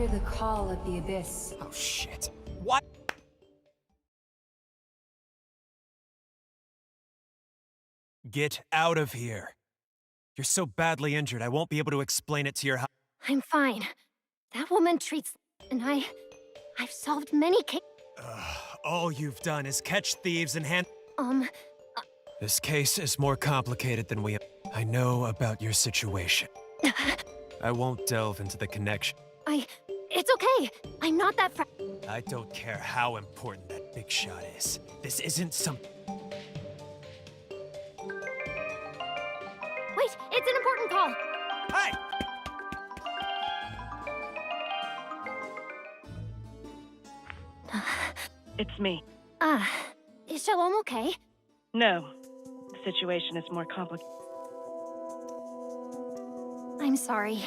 hear the call of the abyss. Oh shit. What? Get out of here. You're so badly injured, I won't be able to explain it to your I'm fine. That woman treats... and I've solved many cases. All you've done is catch thieves and hand... Um... This case is more complicated than we... I know about your situation. I won't delve into the connection. It's okay. I'm not that I don't care how important that big shot is. This isn't some... Wait, it's an important call. Hey! It's me. Is Shalom okay? No. The situation is more complicated. I'm sorry.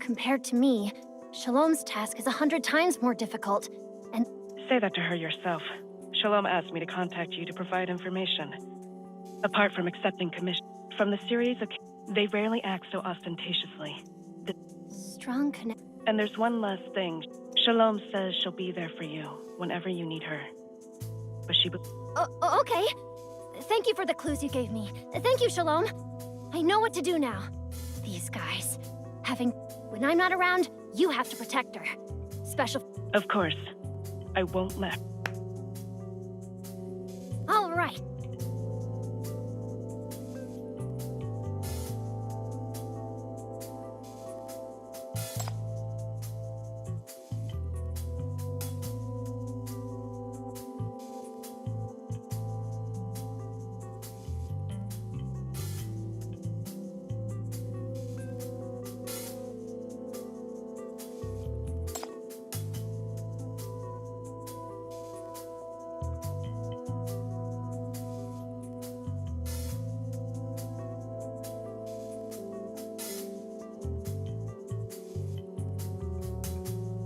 Compared to me, Shalom's task is 100 times more difficult, and... Say that to her yourself. Shalom asked me to contact you to provide information. Apart from accepting commission from the series of... They rarely act so ostentatiously. Strong connect... And there's one last thing. Shalom says she'll be there for you whenever you need her. But she... okay. Thank you for the clues you gave me. Thank you, Shalom. I know what to do now. These guys. When I'm not around, you have to protect her. Special... Of course. I won't let... All right.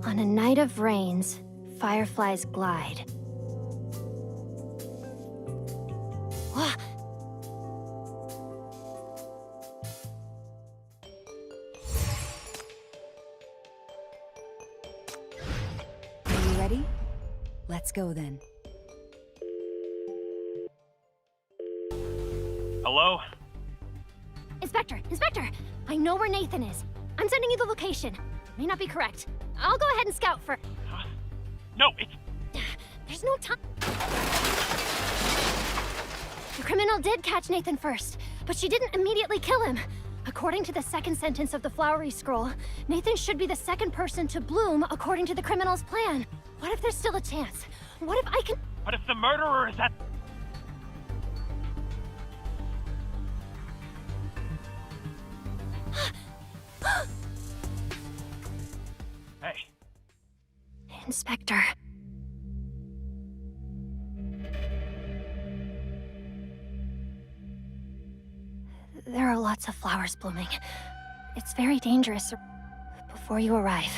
On a night of rains, fireflies glide. Wah! Are you ready? Let's go then. Hello? Inspector! I know where Nathan is. I'm sending you the location. May not be correct. I'll go ahead and scout for... Huh? No, it's... There's no time. The criminal did catch Nathan first, but she didn't immediately kill him. According to the second sentence of the flowery scroll, Nathan should be the second person to bloom according to the criminal's plan. What if there's still a chance? What if I can... But if the murderer is at... Hey. Inspector. There are lots of flowers blooming. It's very dangerous before you arrive.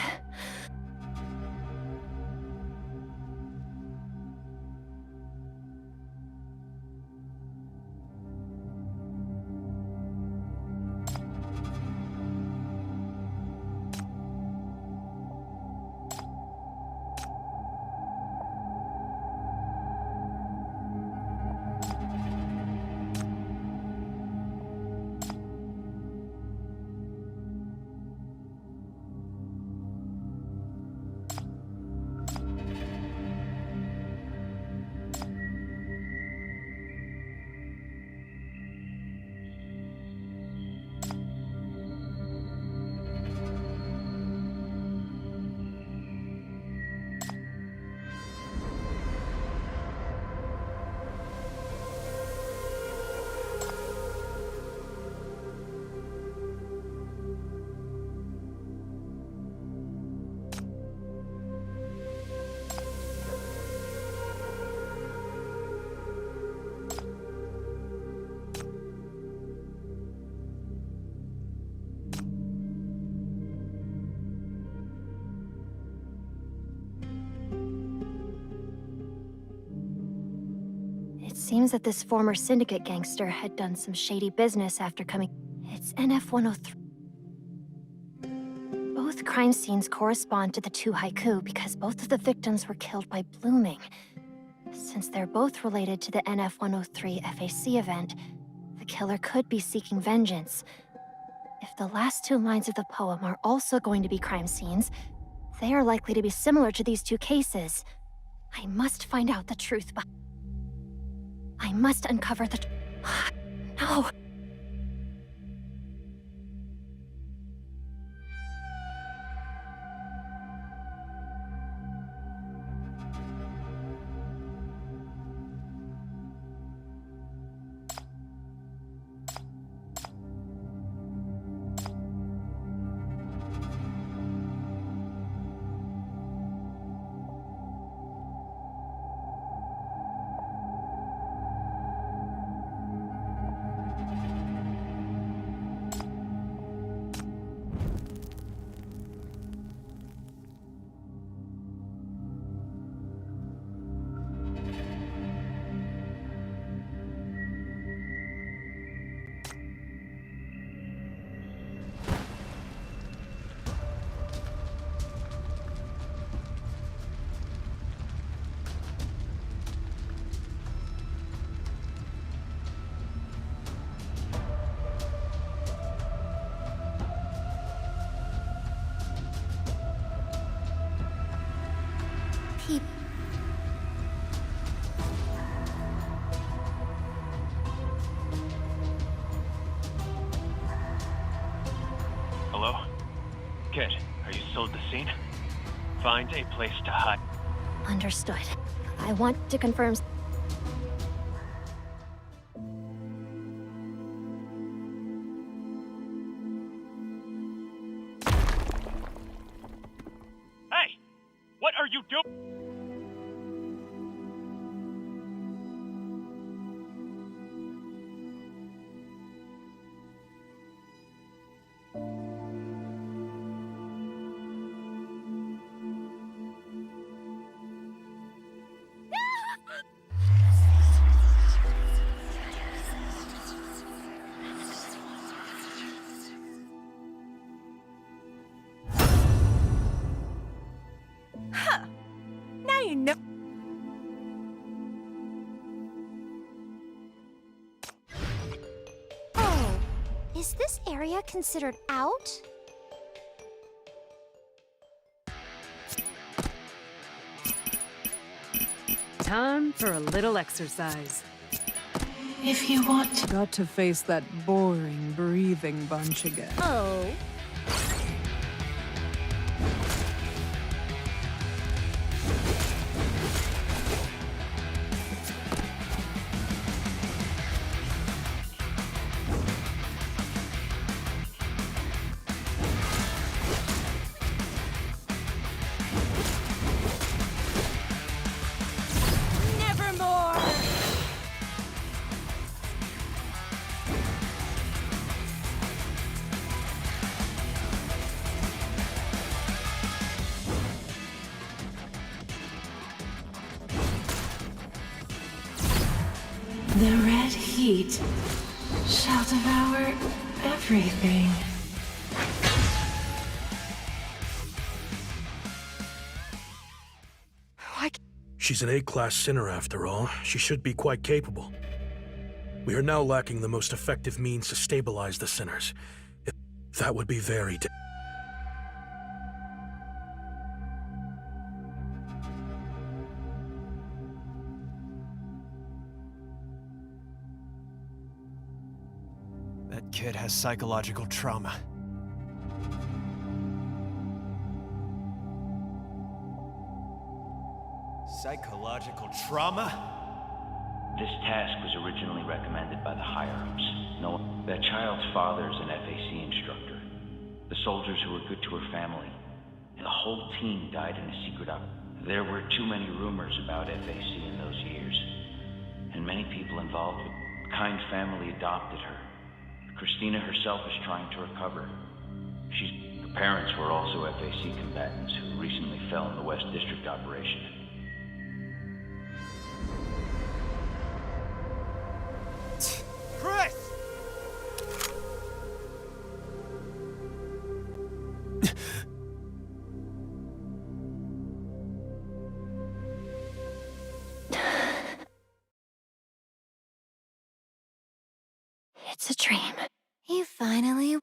It seems that this former syndicate gangster had done some shady business after coming... It's NF-103. Both crime scenes correspond to the two haiku because both of the victims were killed by blooming. Since they're both related to the NF-103 FAC event, the killer could be seeking vengeance. If the last two lines of the poem are also going to be crime scenes, they are likely to be similar to these two cases. I must find out the truth, but I must uncover the... No! Hello? Kid, are you still at the scene? Find a place to hide. Understood. I want to confirm... Hey! What are you doing? Now you know. Oh, is this area considered out? Time for a little exercise. If you want to. Got to face that boring, breathing bunch again. Oh. Nevermore! The red heat shall devour everything. She's an A-class sinner after all. She should be quite capable. We are now lacking the most effective means to stabilize the sinners. That would be very That kid has psychological trauma. Psychological trauma? This task was originally recommended by the higher-ups. No, that child's father is an FAC instructor. The soldiers who were good to her family. And the whole team died in a secret op. There were too many rumors about FAC in those years. And many people involved with kind family adopted her. Christina herself is trying to recover. Her parents were also FAC combatants who recently fell in the West District operation. Chris! It's a dream. You finally...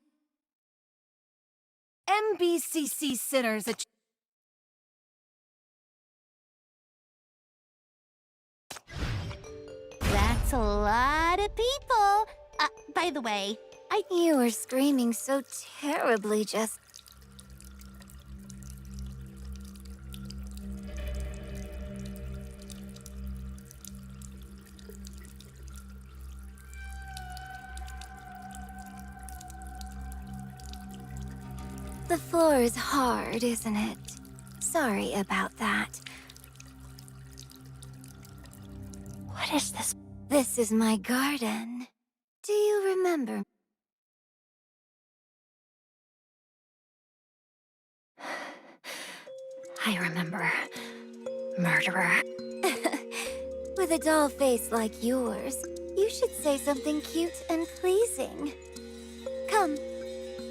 MBCC sinners. That's a lot of people. By the way, You were screaming so terribly just... The floor is hard, isn't it? Sorry about that. What is this? This is my garden. Do you remember? I remember. Murderer. With a doll face like yours, you should say something cute and pleasing. Come,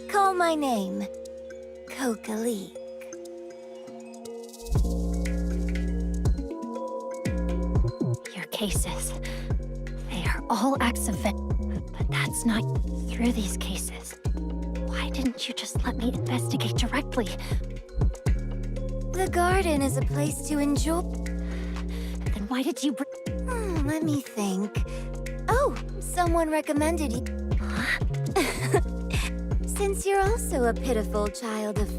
call my name. Coquelic. Your cases. They are all acts of but that's not through these cases. Why didn't you just let me investigate directly? The garden is a place to enjoy... Then why did you let me think. Oh, someone recommended you. Since you're also a pitiful child of...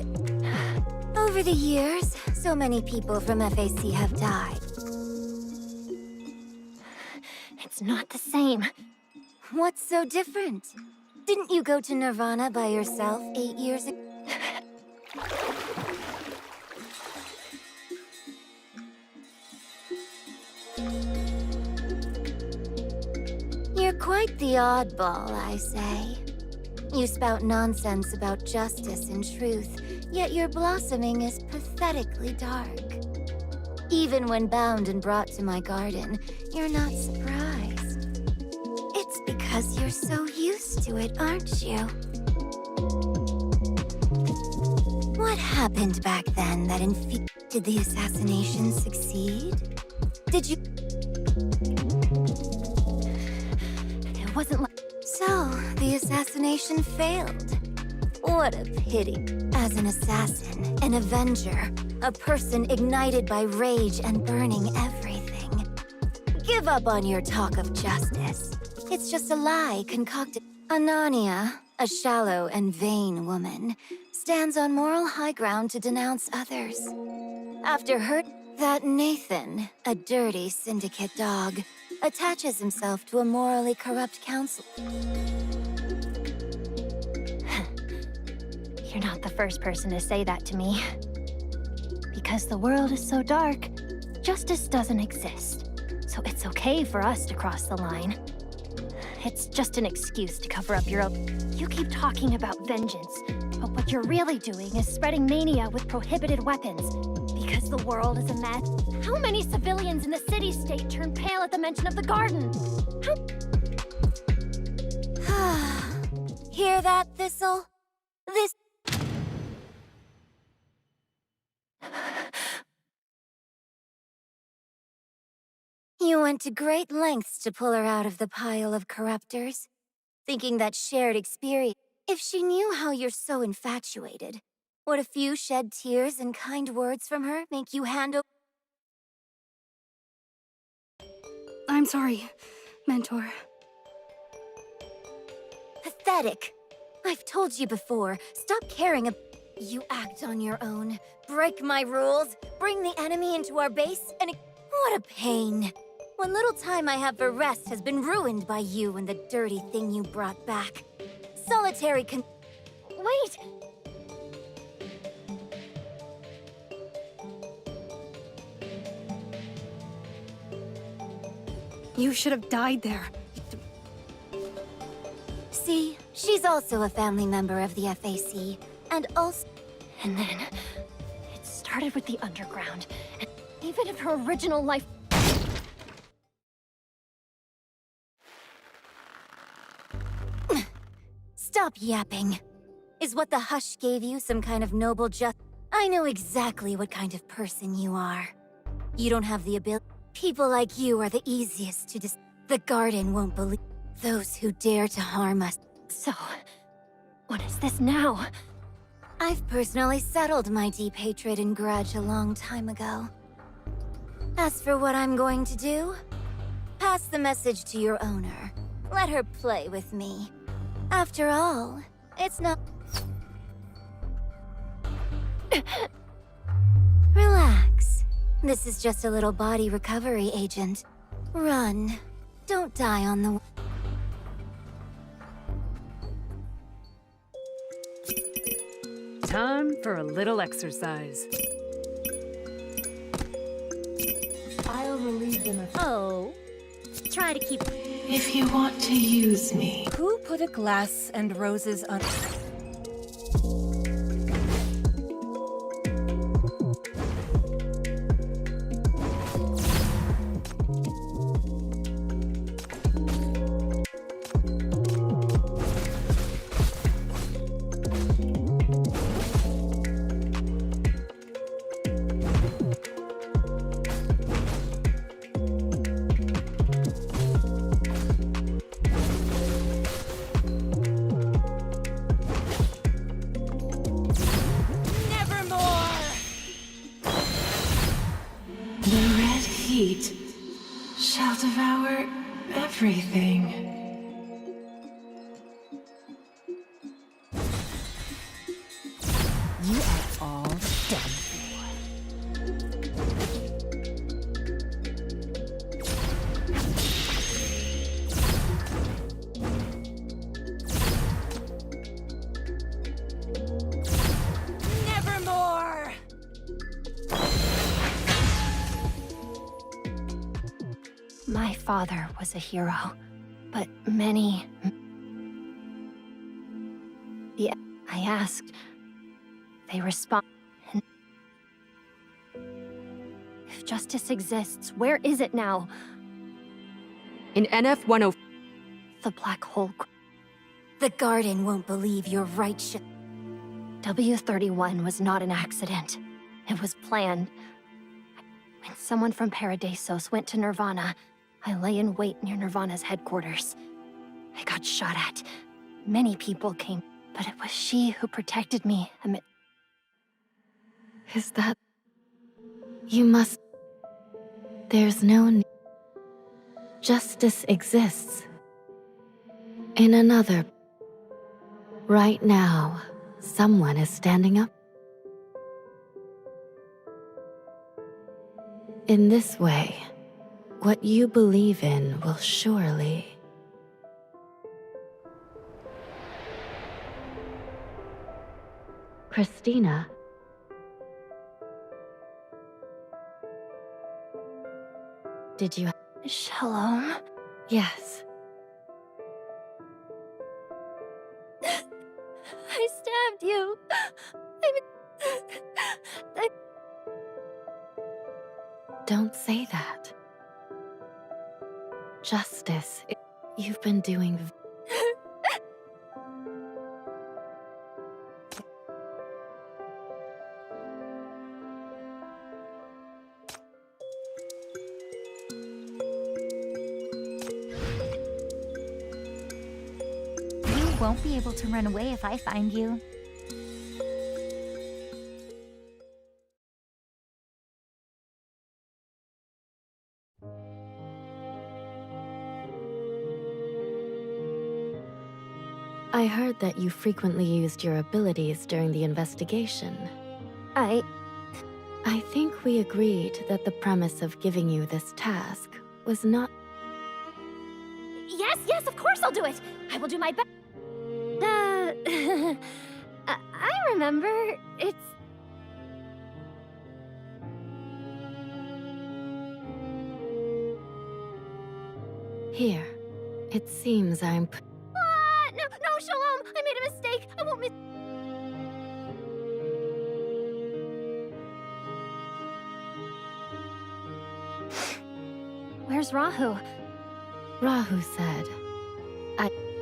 Over the years, so many people from FAC have died. It's not the same. What's so different? Didn't you go to Nirvana by yourself 8 years ago? You're quite the oddball, I say. You spout nonsense about justice and truth, yet your blossoming is pathetically dark. Even when bound and brought to my garden, you're not surprised. It's because you're so used to it, aren't you? What happened back then that did the assassination succeed? Did you... It wasn't like... So, the assassination failed. What a pity. As an assassin, an avenger, a person ignited by rage and burning everything. Give up on your talk of justice. It's just a lie concocted. Anania, a shallow and vain woman, stands on moral high ground to denounce others. After her, that Nathan, a dirty syndicate dog, attaches himself to a morally corrupt council. You're not the first person to say that to me. Because the world is so dark, justice doesn't exist. So it's okay for us to cross the line. It's just an excuse to cover up your own... You keep talking about vengeance, but what you're really doing is spreading mania with prohibited weapons. Because the world is a mess. How many civilians in the city-state turn pale at the mention of the garden? Hear that, Thistle? This... You went to great lengths to pull her out of the pile of corruptors, thinking that shared experience... If she knew how you're so infatuated, would a few shed tears and kind words from her make you hand over... I'm sorry, Mentor. Pathetic. I've told you before, stop caring about... You act on your own, break my rules, bring the enemy into our base, and... What a pain. What little time I have for rest has been ruined by you and the dirty thing you brought back. Solitary Wait! You should have died there. See, she's also a family member of the FAC, and also... And then, it started with the underground. And even if her original life... Stop yapping. Is what the hush gave you some kind of noble I know exactly what kind of person you are. You don't have the ability... People like you are the easiest to The garden won't believe... those who dare to harm us. So, what is this now? I've personally settled my deep hatred and grudge a long time ago. As for what I'm going to do, pass the message to your owner. Let her play with me. After all, it's not... Relax. This is just a little body recovery agent. Run. Don't die on the... Time for a little exercise. I'll relieve them of... Oh. Try to keep... If you want to use me, Who put a glass and roses on... the red heat shall devour everything. You are all done for. Nevermore! My father was a hero, but many... I asked. They respond. If justice exists, where is it now? In NF 10... The black hole. The Garden won't believe you're right, W31 was not an accident. It was planned. When someone from Paradisos went to Nirvana, I lay in wait near Nirvana's headquarters. I got shot at. Many people came, but it was she who protected me amid... Is that... You must... There's no need. Justice exists. In another... Right now, someone is standing up. In this way, what you believe in will surely... Christina... Did you... Shalom? Yes. I stabbed you. Don't say that. Justice. You've been doing... You won't be able to run away if I find you. I heard that you frequently used your abilities during the investigation. I think we agreed that the premise of giving you this task was not... Yes, of course I'll do it. I will do my best. I remember. It's... Here. It seems I'm... No, Shalom! I made a mistake! I won't miss... Where's Rahu? Rahu said...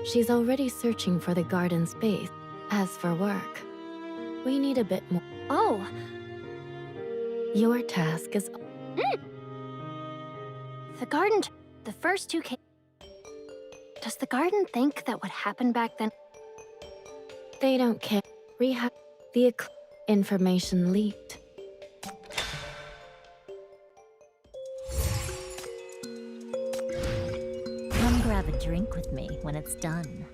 She's already searching for the garden's base. As for work, we need a bit more. Oh. Your task is... The garden... The first two came... To Does the garden think that what happened back then? They don't care. The information leaked. Come grab a drink with me when it's done.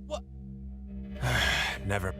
What? Never.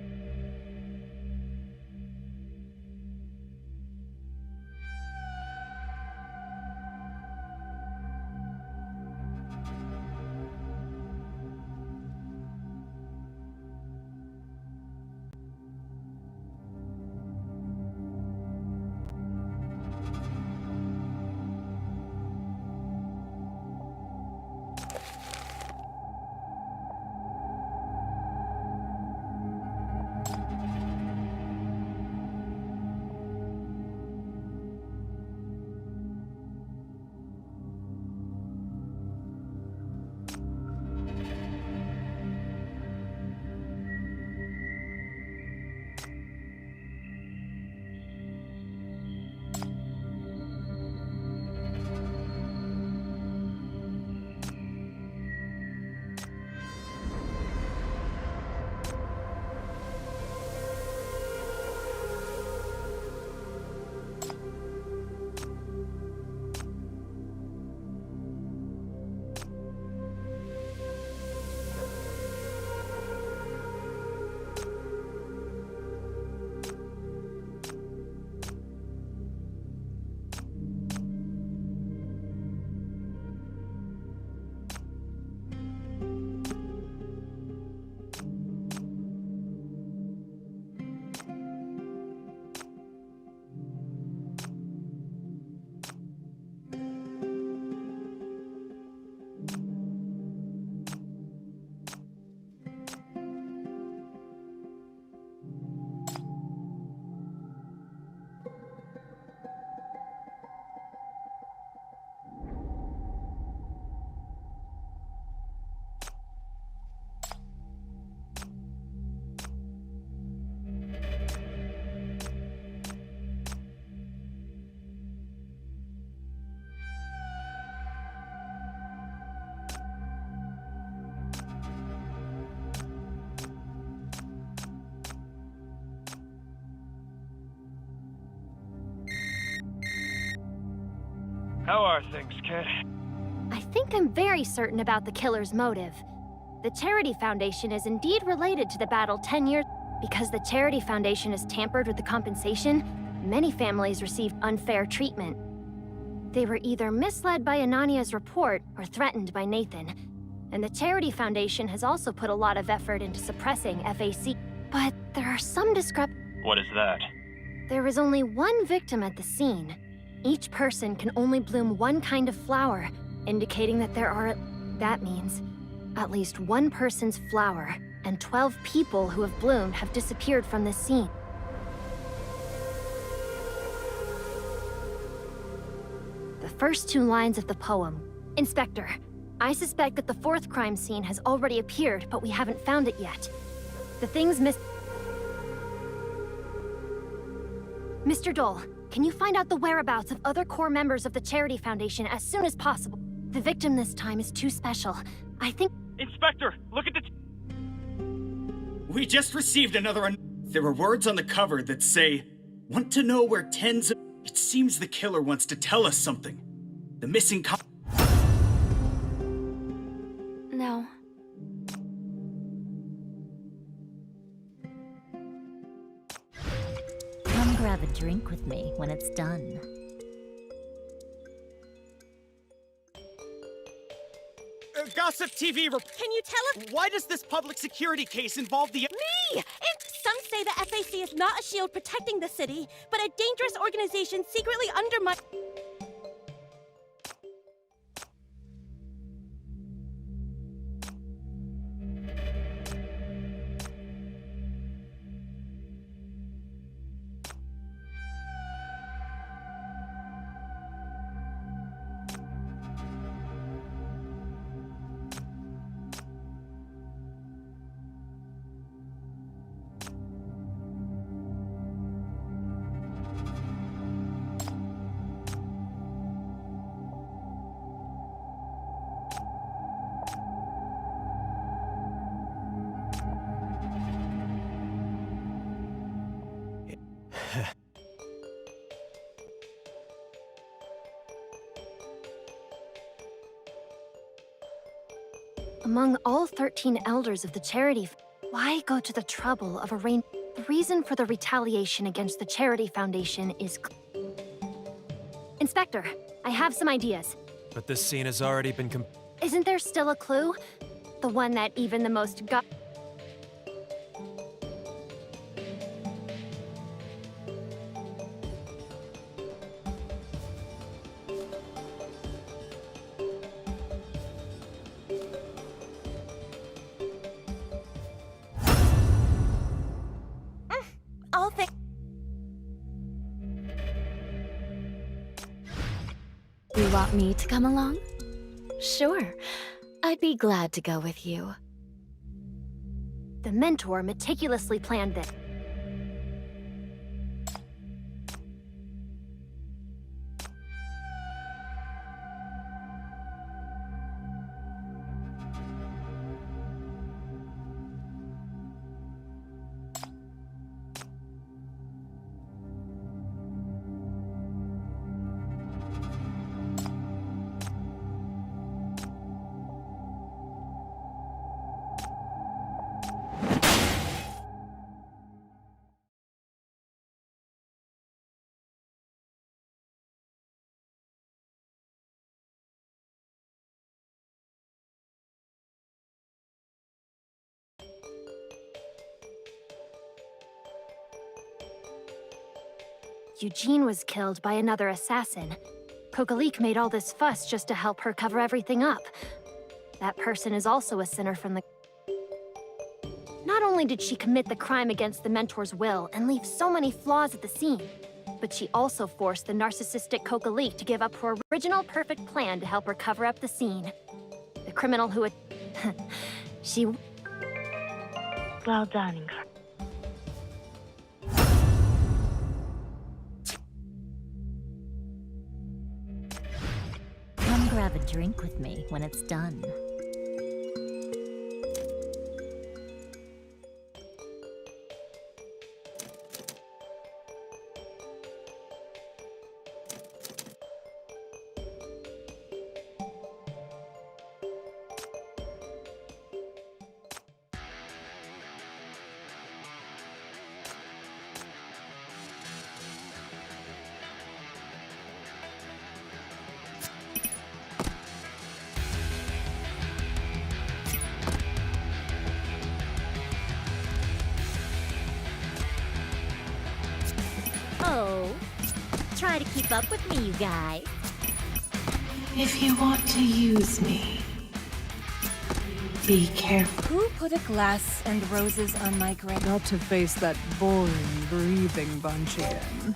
How are things, kid? I think I'm very certain about the killer's motive. The Charity Foundation is indeed related to the battle 10 years. Because the Charity Foundation has tampered with the compensation, many families received unfair treatment. They were either misled by Anania's report or threatened by Nathan. And the Charity Foundation has also put a lot of effort into suppressing FAC. But there are some What is that? There is only one victim at the scene. Each person can only bloom one kind of flower, indicating that that means at least one person's flower and 12 people who have bloomed have disappeared from this scene. The first two lines of the poem. Inspector, I suspect that the fourth crime scene has already appeared, but we haven't found it yet. The things Mr. Dole, can you find out the whereabouts of other core members of the Charity Foundation as soon as possible? The victim this time is too special. I think— Inspector, look at the— We just received another There are words on the cover that say, "Want to know where tens of—" It seems the killer wants to tell us something. The missing No. Come grab a drink with me when it's done. Gossip TV Can you tell us— Why does this public security case involve the— Me! And some say the FAC is not a shield protecting the city, but a dangerous organization secretly undermining— Among all 13 elders of the charity, why go to the trouble of arranging? The reason for the retaliation against the Charity Foundation is... Inspector, I have some ideas. But this scene has already been Isn't there still a clue? The one that even the most All things. You want me to come along? Sure. I'd be glad to go with you. The mentor meticulously planned this. Eugene was killed by another assassin. Coquelic made all this fuss just to help her cover everything up. That person is also a sinner from the... Not only did she commit the crime against the mentor's will and leave so many flaws at the scene, but she also forced the narcissistic Coquelic to give up her original perfect plan to help her cover up the scene. The criminal who had... she... Well done. Come grab a drink with me when it's done. Oh, try to keep up with me, you guys. If you want to use me, be careful. Who put a glass and roses on my grave? Got to face that boring, breathing bunch again.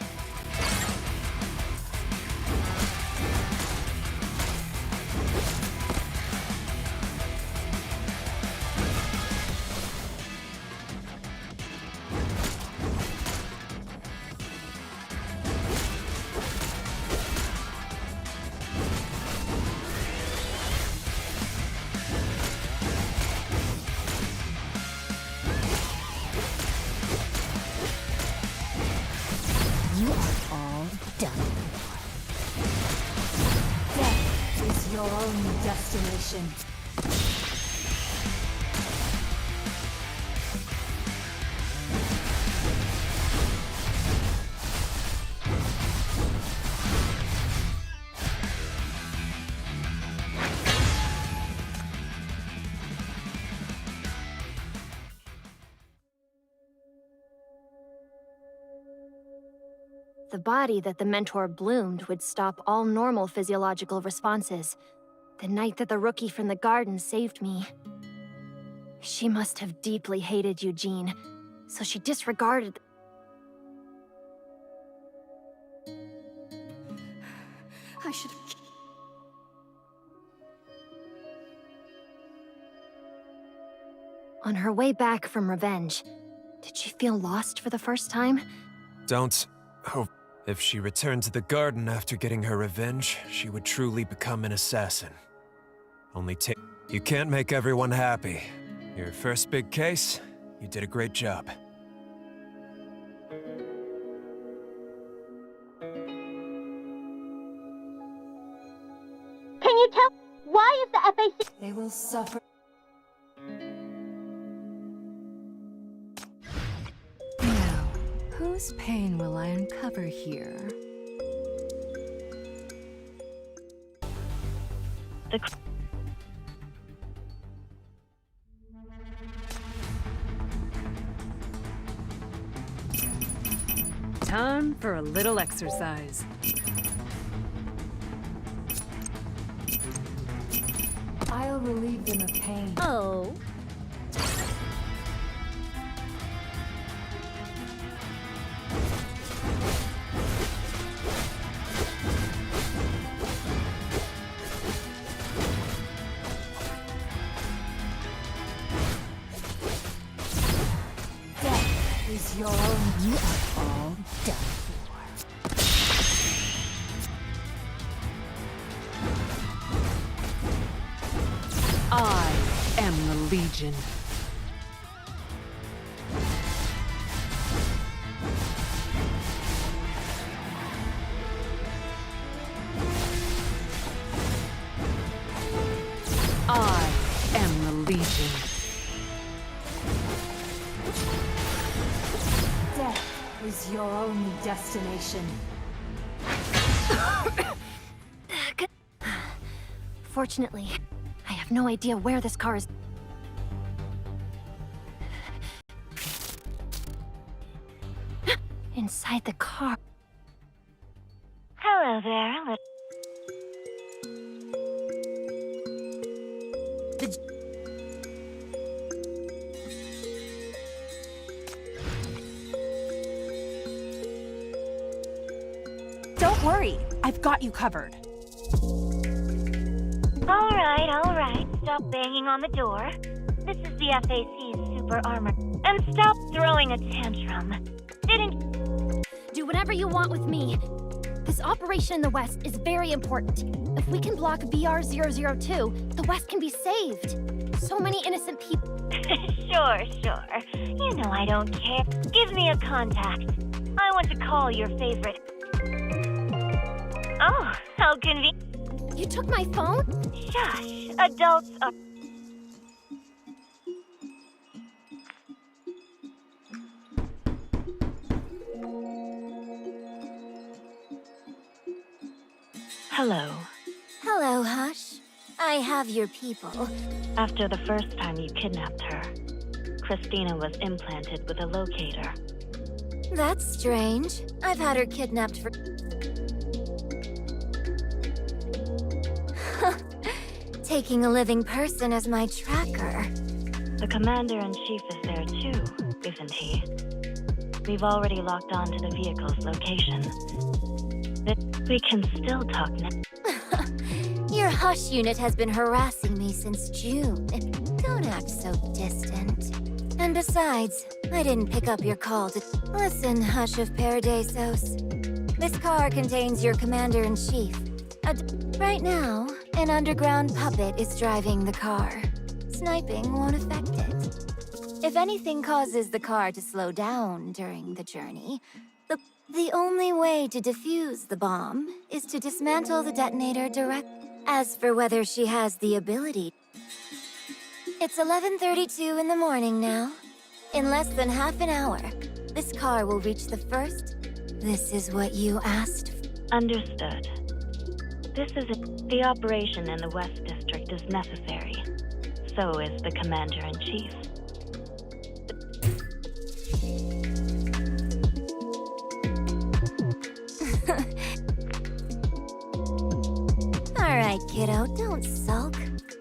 You are all done. Death is your only destination. The body that the mentor bloomed would stop all normal physiological responses. The night that the rookie from the garden saved me. She must have deeply hated Eugene, so she disregarded... I should have... On her way back from revenge, did she feel lost for the first time? Don't... Oh, if she returned to the garden after getting her revenge, she would truly become an assassin. Only take... You can't make everyone happy. Your first big case, you did a great job. Can you tell why is the FAC? They will suffer. Whose pain will I uncover here? Time for a little exercise. I'll relieve them of pain. Oh. Death is your own. You are all done for. I am the Legion. I am the Legion. Death is your only destination. Fortunately, I have no idea where this car is. Inside the car. Hello there. Don't worry, I've got you covered. All right. Stop banging on the door. This is the FAC's super armor. And stop throwing a tantrum. Do whatever you want with me. This operation in the West is very important. If we can block BR-002, the West can be saved. So many innocent people. Sure. You know I don't care. Give me a contact. I want to call your favorite. Oh, how convenient. You took my phone? Shush. Adults are... Hello, Hush. I have your people. After the first time you kidnapped her, Christina was implanted with a locator. That's strange. I've had her kidnapped for... Taking a living person as my tracker. The Commander-in-Chief is there too, isn't he? We've already locked on to the vehicle's location. We can still talk now. Your Hush unit has been harassing me since June. Don't act so distant. And besides, I didn't pick up your call to... Listen, Hush of Paradisos. This car contains your Commander-in-Chief. Right now, an underground puppet is driving the car. Sniping won't affect it. If anything causes the car to slow down during the journey, the only way to defuse the bomb is to dismantle the detonator direct. As for whether she has the ability... It's 11:32 in the morning now. In less than half an hour, this car will reach the first. This is what you asked for. Understood. This is the operation in the West District is necessary. So is the Commander-in-Chief. All right, kiddo, don't sulk.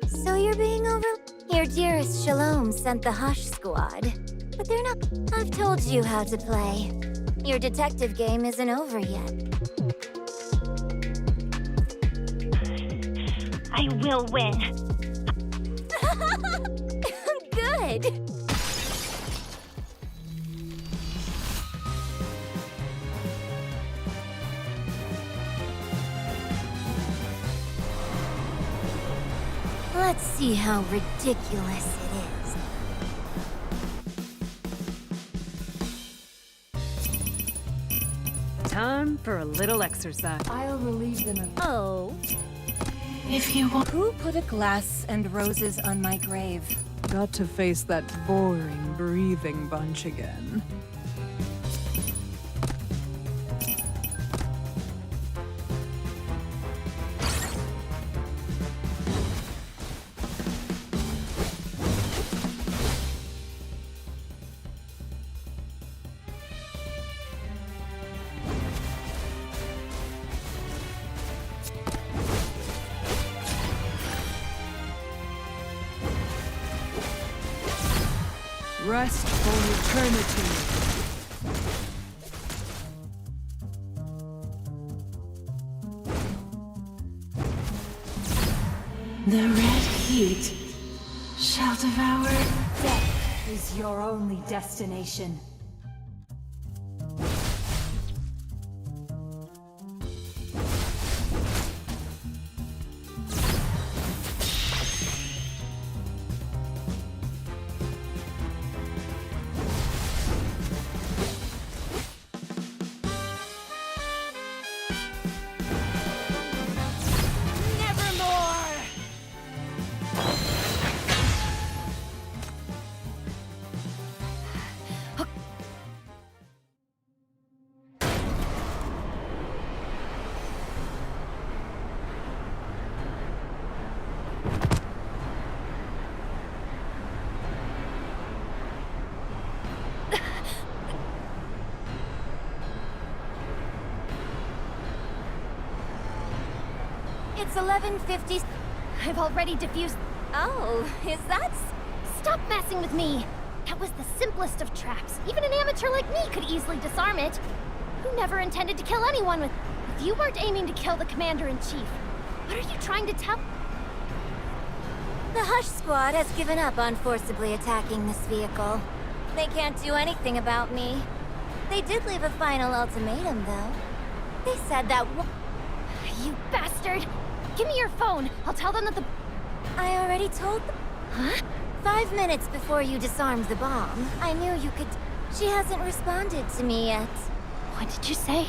So you're being over... Your dearest Shalom sent the Hush squad. But they're not... I've told you how to play. Your detective game isn't over yet. I will win. Good. Let's see how ridiculous it is. Time for a little exercise. I'll relieve them of... Oh. If you want... Who put a glass and roses on my grave? Got to face that boring, breathing bunch again. rest for eternity. The red heat shall devour. Death is your only destination. It's 11:50. I've already defused. Oh, is that? Stop messing with me! That was the simplest of traps. Even an amateur like me could easily disarm it. Who never intended to kill anyone with... If you weren't aiming to kill the Commander-in-Chief, what are you trying to tell... The Hush Squad has given up on forcibly attacking this vehicle. They can't do anything about me. They did leave a final ultimatum, though. They said that... You bastard! Give me your phone! I'll tell them that the... I already told them. Huh? 5 minutes before you disarmed the bomb, I knew you could... She hasn't responded to me yet. What did you say?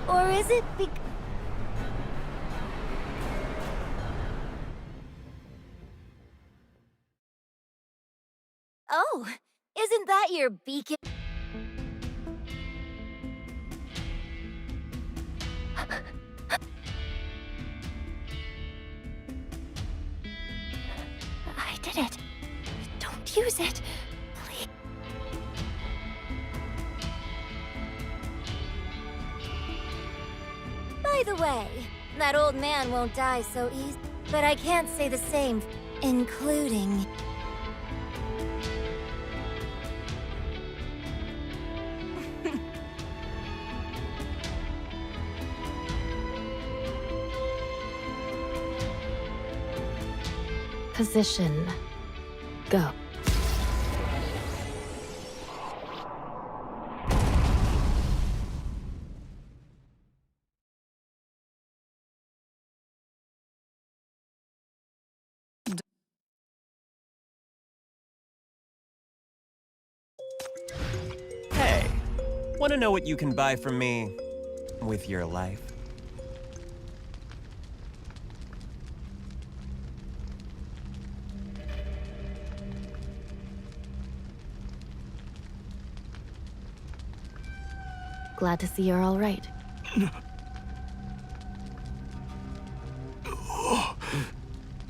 Or is it Oh, isn't that your beacon? I did it. Don't use it. Please. By the way, that old man won't die so easy. But I can't say the same, including... Position. Go. Hey, want to know what you can buy from me with your life? Glad to see you're all right.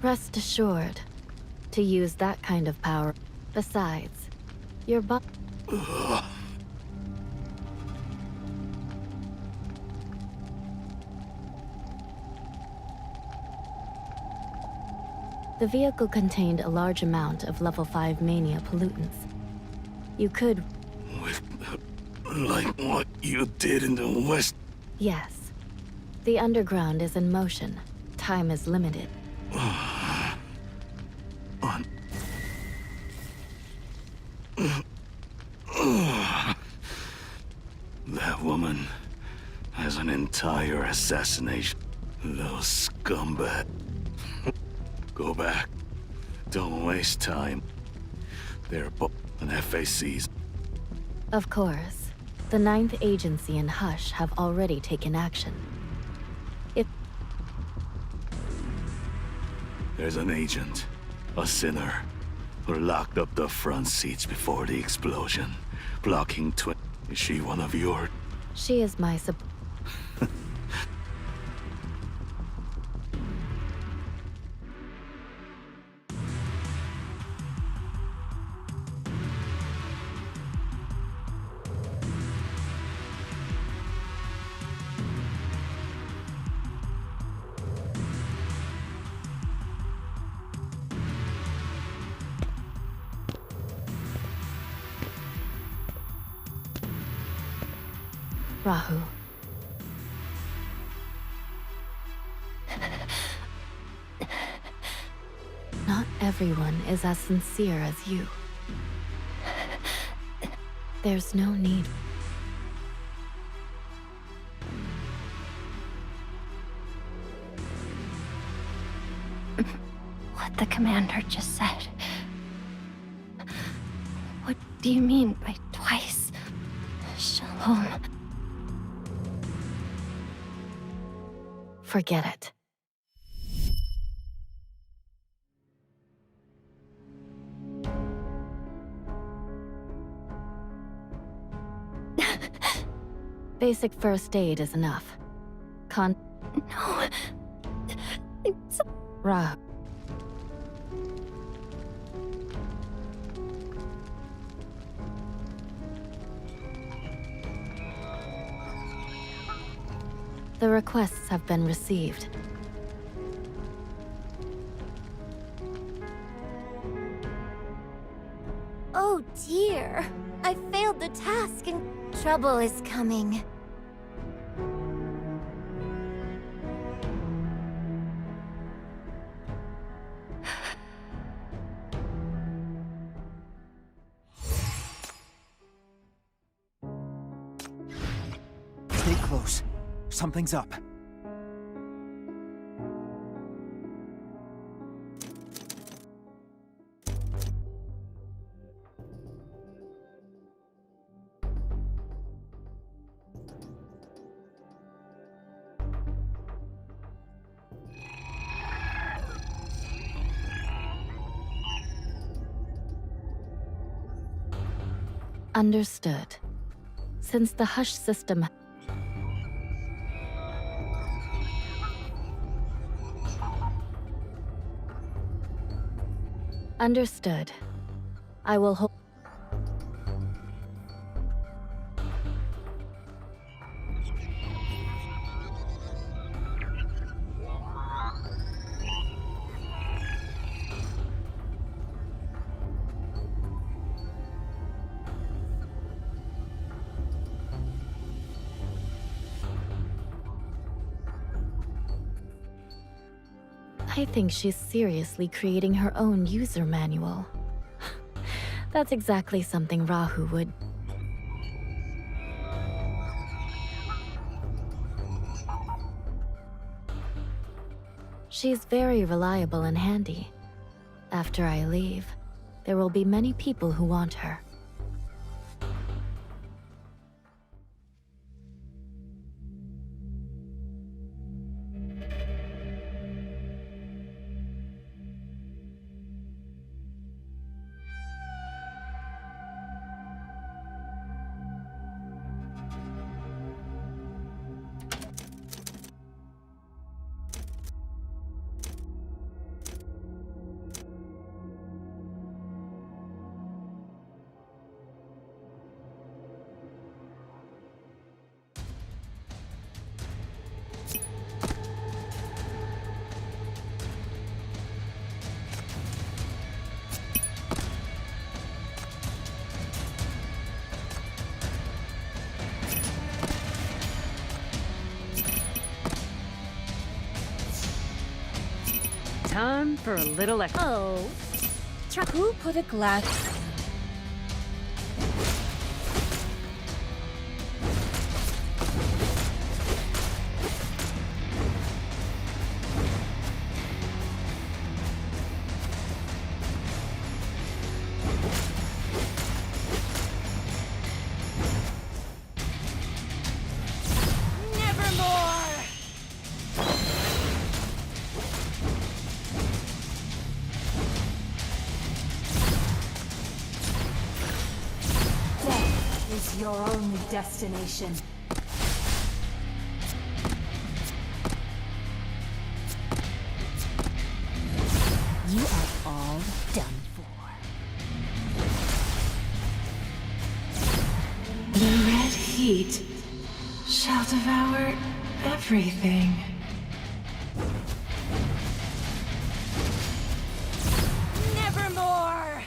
Rest assured, to use that kind of power. Besides, your The vehicle contained a large amount of level 5 mania pollutants. You could... Like what you did in the West? Yes. The underground is in motion. Time is limited. That woman has an entire assassination. Those scumbag. Go back. Don't waste time. They're both an FACs. Of course. The 9th Agency and Hush have already taken action. If... There's an agent, a sinner, who locked up the front seats before the explosion, blocking Is she one of your... She is my Rahu. Not everyone is as sincere as you. There's no need. What the commander just said. What do you mean by twice? Shalom. Forget it. Basic first aid is enough. No. Ra. The requests have been received. Oh dear. I failed the task and trouble is coming. Stay close. Something's up. Understood. Since the hush system... Understood. I will hold... I think she's seriously creating her own user manual. That's exactly something Rahu would... She's very reliable and handy. After I leave, there will be many people who want her. Time for a little extra. Oh. Who put a glass... Your only destination. You are all done for. The red heat shall devour everything. Nevermore!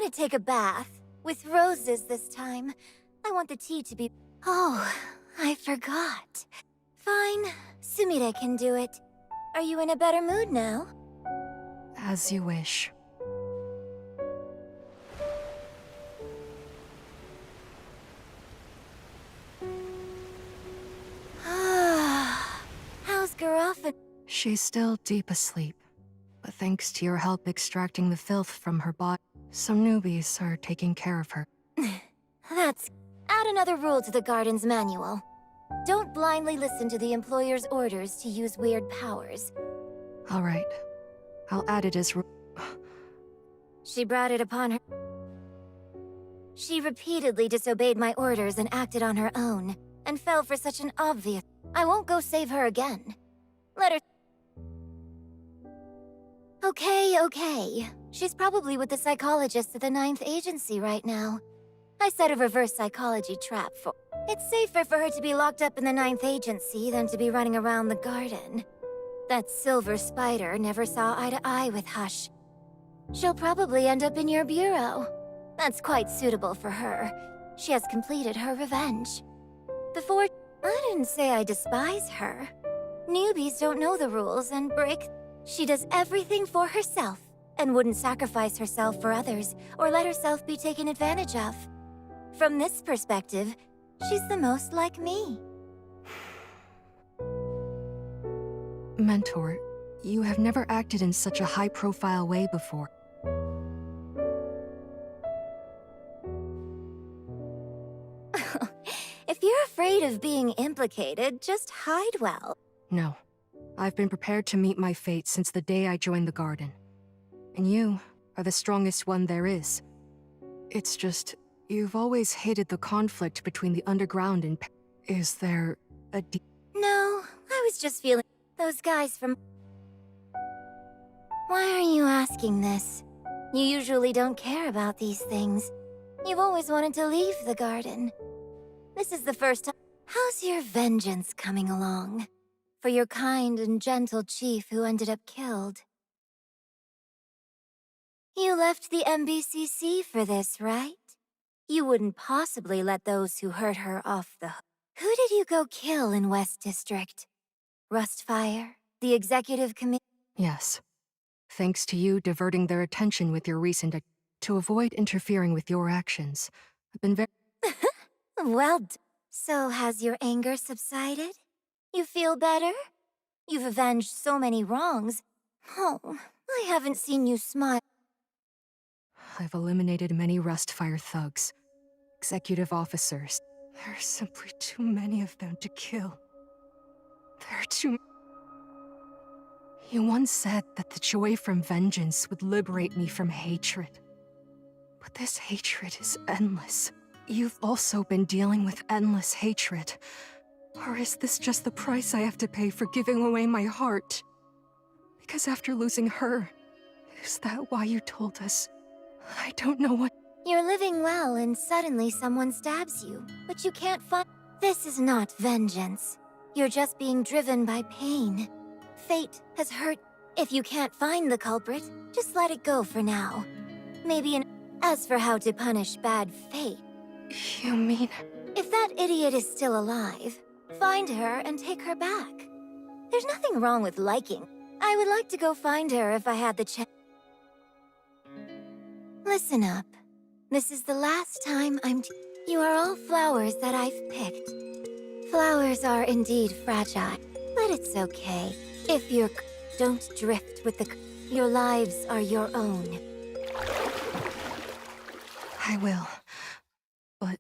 gonna take a bath. With roses this time. I want the tea to be... Oh, I forgot. Fine, Sumire can do it. Are you in a better mood now? As you wish. How's Garoffa? She's still deep asleep. But thanks to your help extracting the filth from her body, some newbies are taking care of her. That's... Add another rule to the Garden's manual. Don't blindly listen to the employer's orders to use weird powers. All right. I'll add it as... She brought it upon her... She repeatedly disobeyed my orders and acted on her own, and fell for such an obvious... I won't go save her again. Let her... Okay. She's probably with the psychologist at the 9th Agency right now. I set a reverse psychology trap for... It's safer for her to be locked up in the 9th Agency than to be running around the garden. That silver spider never saw eye to eye with Hush. She'll probably end up in your bureau. That's quite suitable for her. She has completed her revenge. Before... I didn't say I despise her. Newbies don't know the rules and break... She does everything for herself, and wouldn't sacrifice herself for others, or let herself be taken advantage of. From this perspective, she's the most like me. Mentor, you have never acted in such a high-profile way before. If you're afraid of being implicated, just hide well. No. I've been prepared to meet my fate since the day I joined the Garden. And you are the strongest one there is. It's just, you've always hated the conflict between the underground and... Is there a No, I was just feeling... Those guys from... Why are you asking this? You usually don't care about these things. You've always wanted to leave the Garden. This is the first time... How's your vengeance coming along? For your kind and gentle chief who ended up killed. You left the MBCC for this, right? You wouldn't possibly let those who hurt her off the hook. Who did you go kill in West District? Rustfire? The executive committee? Yes. Thanks to you diverting their attention with your recent... To avoid interfering with your actions, I've been very... Well done. So has your anger subsided? You feel better? You've avenged so many wrongs. Oh, I haven't seen you smile. I've eliminated many Rustfire thugs. Executive officers. There are simply too many of them to kill. There are too... You once said that the joy from vengeance would liberate me from hatred. But this hatred is endless. You've also been dealing with endless hatred. Or is this just the price I have to pay for giving away my heart? Because after losing her, is that why you told us? I don't know what... You're living well and suddenly someone stabs you, but you can't find... This is not vengeance. You're just being driven by pain. Fate has hurt. If you can't find the culprit, just let it go for now. Maybe As for how to punish bad fate... You mean... If that idiot is still alive, find her and take her back. There's nothing wrong with liking. I would like to go find her if I had the chance. Listen up. This is the last time You are all flowers that I've picked. Flowers are indeed fragile, but it's okay. If you're... Don't drift with the... Your lives are your own. I will. But...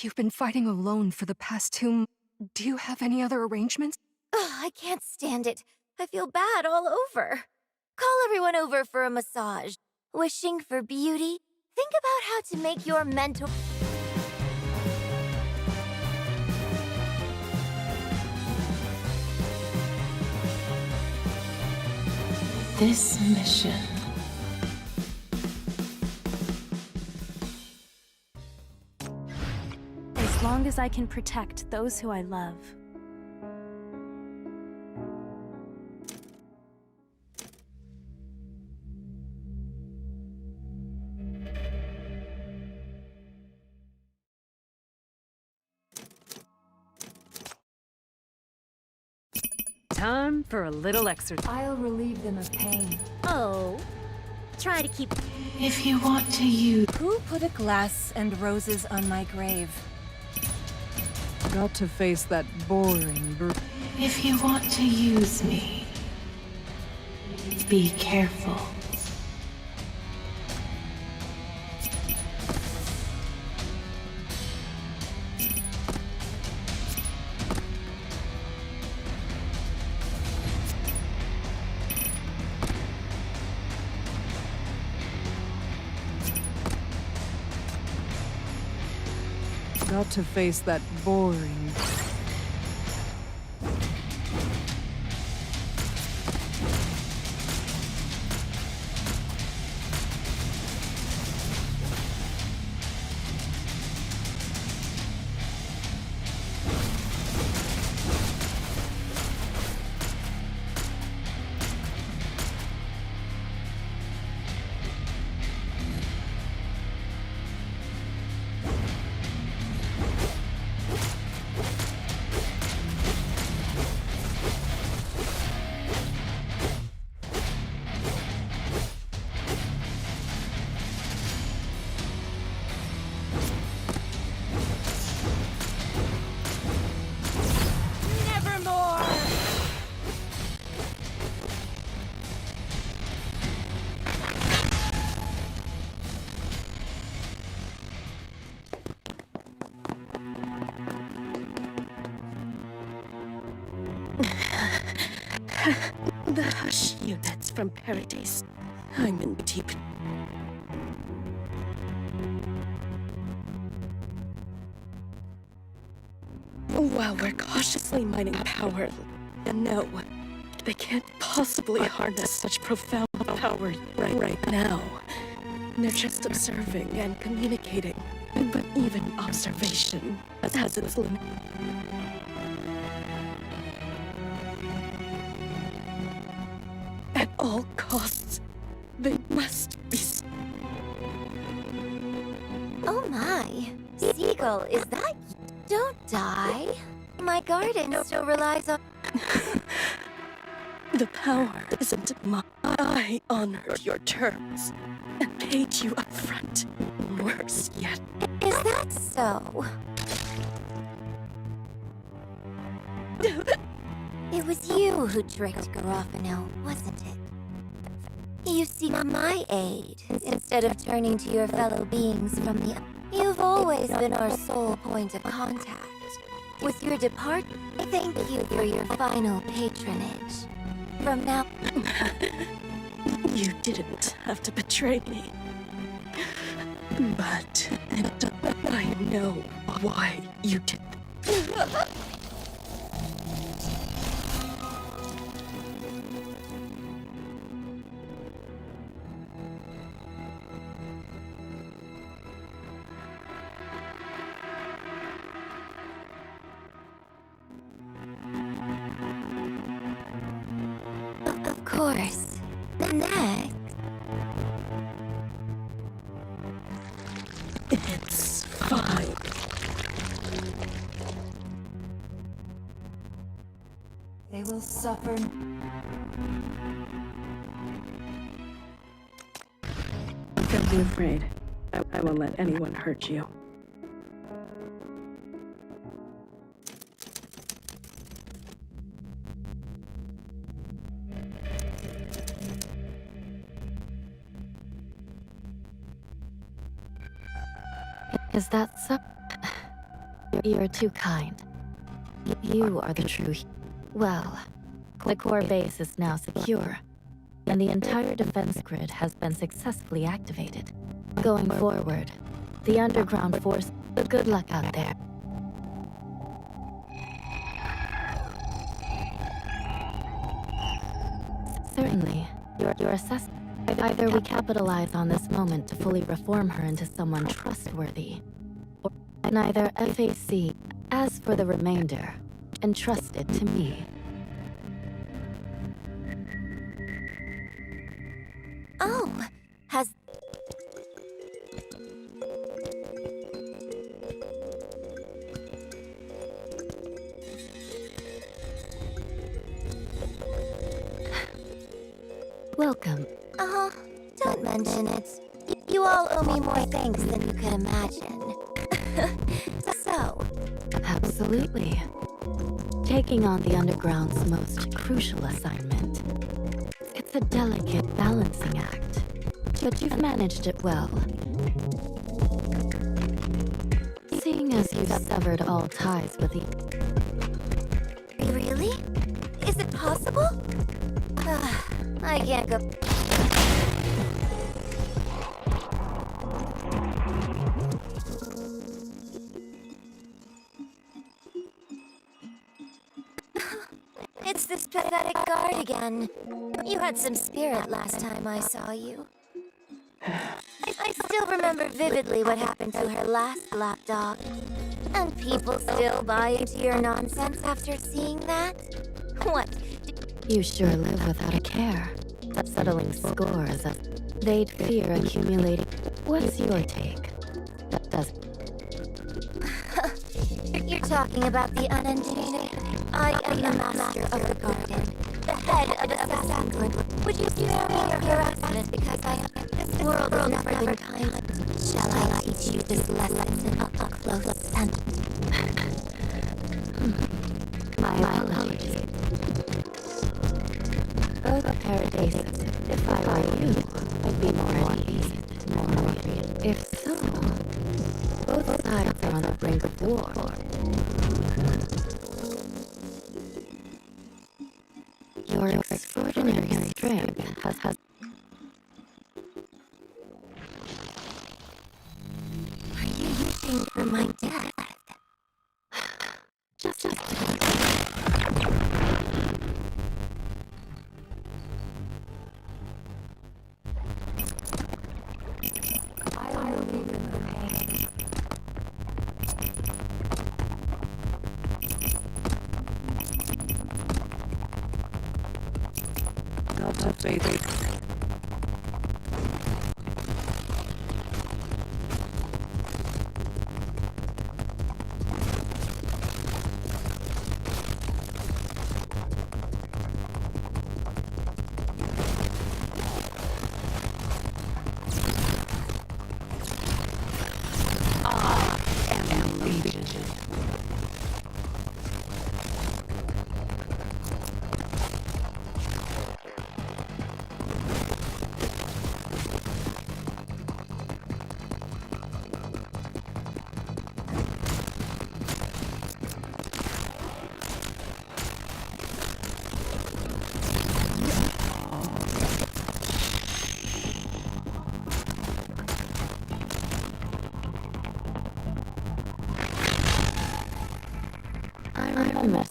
You've been fighting alone for the past 2 Do you have any other arrangements? Ugh, I can't stand it. I feel bad all over. Call everyone over for a massage. Wishing for beauty? Think about how to make your mental... This mission. As long as I can protect those who I love. Time for a little exercise. I'll relieve them of pain. Oh. Try to keep... If you want to use... Who put a glass and roses on my grave? Got to face that boring If you want to use me, be careful. Got to face that boring... The hush units from Paradise. I'm in deep... While we're cautiously mining power, no, they can't possibly harness such profound power right now. They're just observing and communicating, but even observation has its limit. At all costs, they must be... Oh my! Seagull, is that you? Don't die. My garden still relies on... The power isn't mine. I honored your terms and paid you up front. Worse yet. Is that so? It was you who tricked Garofano, wasn't it? You seek my aid instead of turning to your fellow beings from the... You've always been our sole point of contact. With your departure, thank you for your final patronage. From now... You didn't have to betray me. But I know why you did. Of course. Next. It's fine. They will suffer. Don't be afraid. I won't let anyone hurt you. Is that so? You're too kind. You are the true... Well, the core base is now secure, and the entire defense grid has been successfully activated. Going forward, the underground force... Good luck out there. Certainly, your assessment... Either we capitalize on this moment to fully reform her into someone trustworthy, or neither FAC. As for the remainder, entrust it to me. Oh, has... Welcome. Don't mention it. You all owe me more thanks than you could imagine. So? Absolutely. Taking on the Underground's most crucial assignment. It's a delicate balancing act, but you've managed it well. Seeing as you've severed all ties with the... Really? Is it possible? I can't go... It's this pathetic guard again. You had some spirit last time I saw you. I still remember vividly what happened to her last lapdog. And people still buy into your nonsense after seeing that? What? You sure live without a care. Settling scores as they'd fear accumulating. What's your take? Does... You're talking about the unending. I am the master of the garden, the head of the assassin. Would you spare me your harassment because this world has never been kind? Shall I teach you this lesson up close and... My apologies. Both paradises. If I were you, I'd be more at ease, more worried. If so, both sides are on the brink of war. Your extraordinary strength has... Are you wishing for my death? Just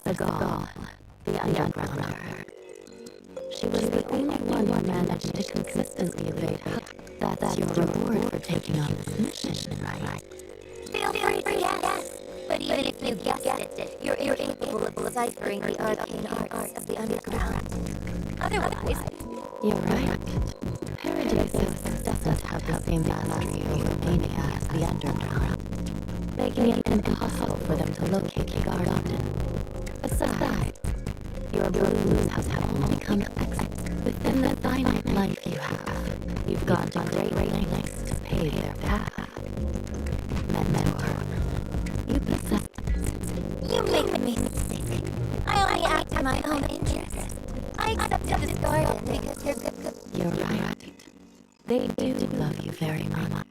Seagal, the undergrounder. She was the only one who managed to consistently evade her. That's your reward for taking on this mission, right? Feel free to guess. But even if you guessed it, you're incapable of deciphering the arcane arts of the underground. Otherwise... You're right. Paradisus doesn't have the same mastery over mania as the underground, making it impossible for them to locate the garden. Besides, your balloons have only come within the finite life you have. You've gone to great lengths to pay their path. Mentor, you possess... You make me sick. I only act in my own interest. I accepted this garden because you're good. You're right. They do love you very much.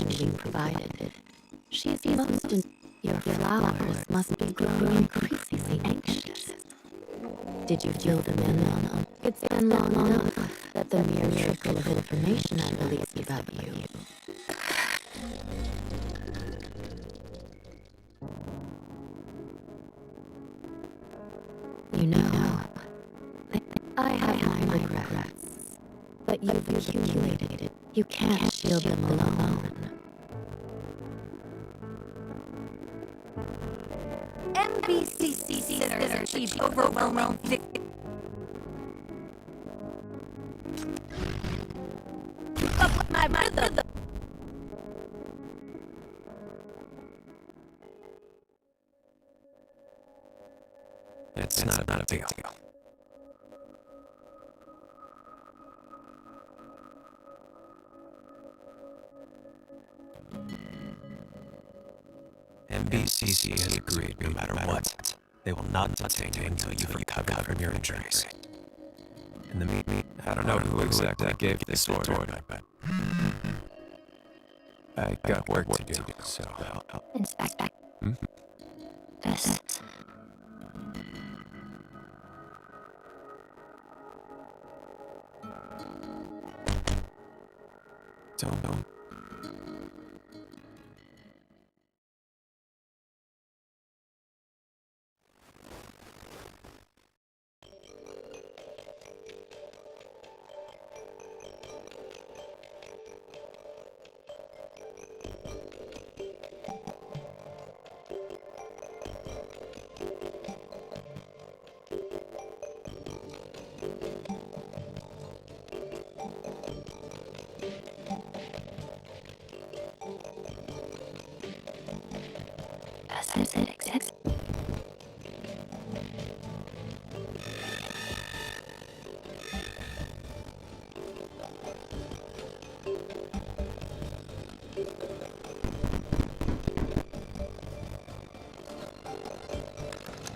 information you provided. She's most in... Your flowers must be growing increasingly anxious. Did you fill them in on? It's been long enough that the mere trickle of information I released about you. You know, I have my regrets, but you've accumulated. You can't shield them alone. MBCC sinners achieved overwhelming victory. Up my rhythm. It's not a big deal. MBCC has agreed no matter what, they will not detain you until you've recovered from your injuries. In the meantime, I don't know who exactly gave this order, but I got work to do, so I'll... Inspector. Hmm? This. Don't. Does it exist?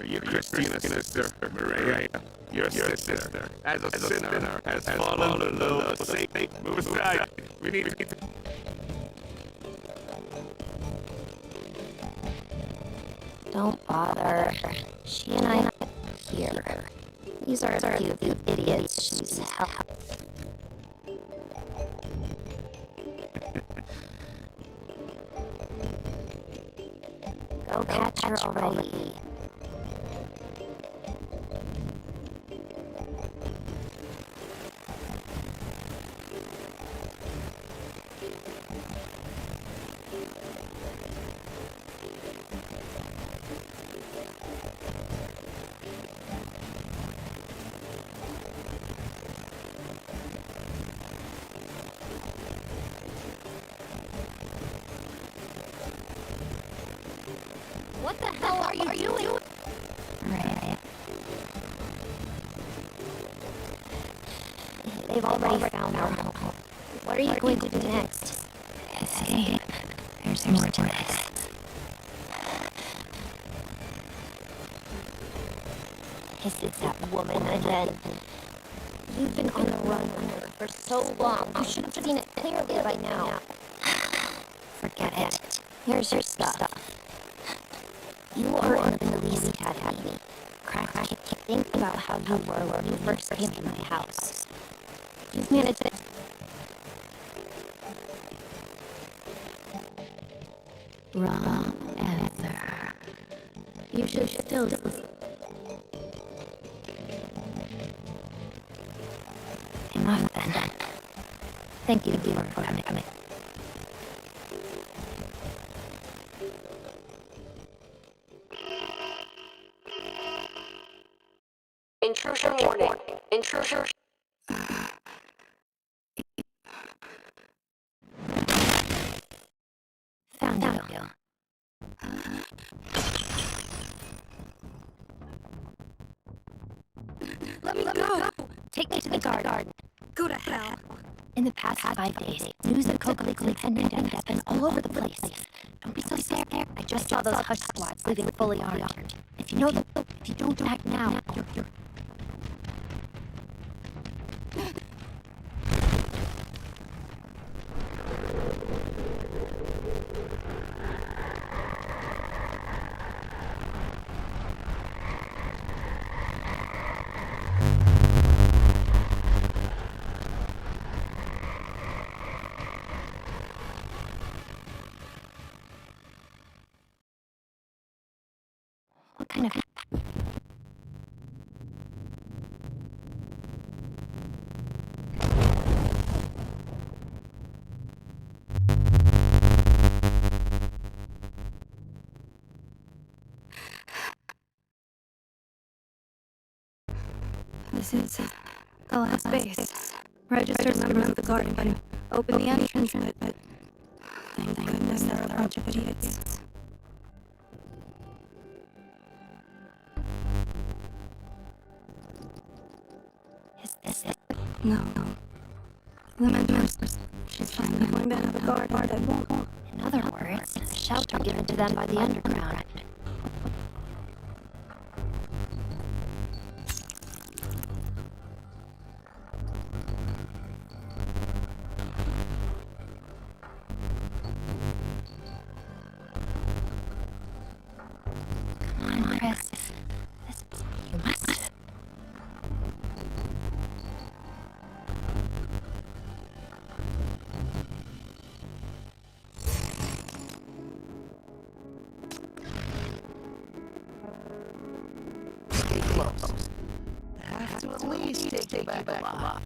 Your Christina's sister, Maria, your sister, as a sinner, has fallen below the Satan. Move aside. We need to... Don't bother. She and I here. These are a few of the idiots she's helped. Go catch her already. What the hell are you doing? Right. They've already found our home. What are you going to do next? Escape. There's more to this. This is that woman again. You've been on the run for so long. You should have seen it clearly by now. Forget it. Here's your stuff. You are in the police academy. Think about how you were when you first came to my house. You've managed it. Wrong answer. You should still... Enough then. Thank you for coming. Intrusion warning. Intrusion. Found you. Let me go. Take me to the garden. Go to hell. In the past 5 days, news of Coquelic's impending death has been all over the place. Don't be so scared. I just saw those hush squads leaving fully armed. If you don't act now, you're... What kind of... This is the last base. Registered members of the Guard can open the entrance, but thank goodness there are a bunch of idiots. Is this it? No. The members should finally going to have a guard that won't. In other words, a shelter given to them by the underground. Come on, Chris. You must. Stay close. I have to at least take you back alive.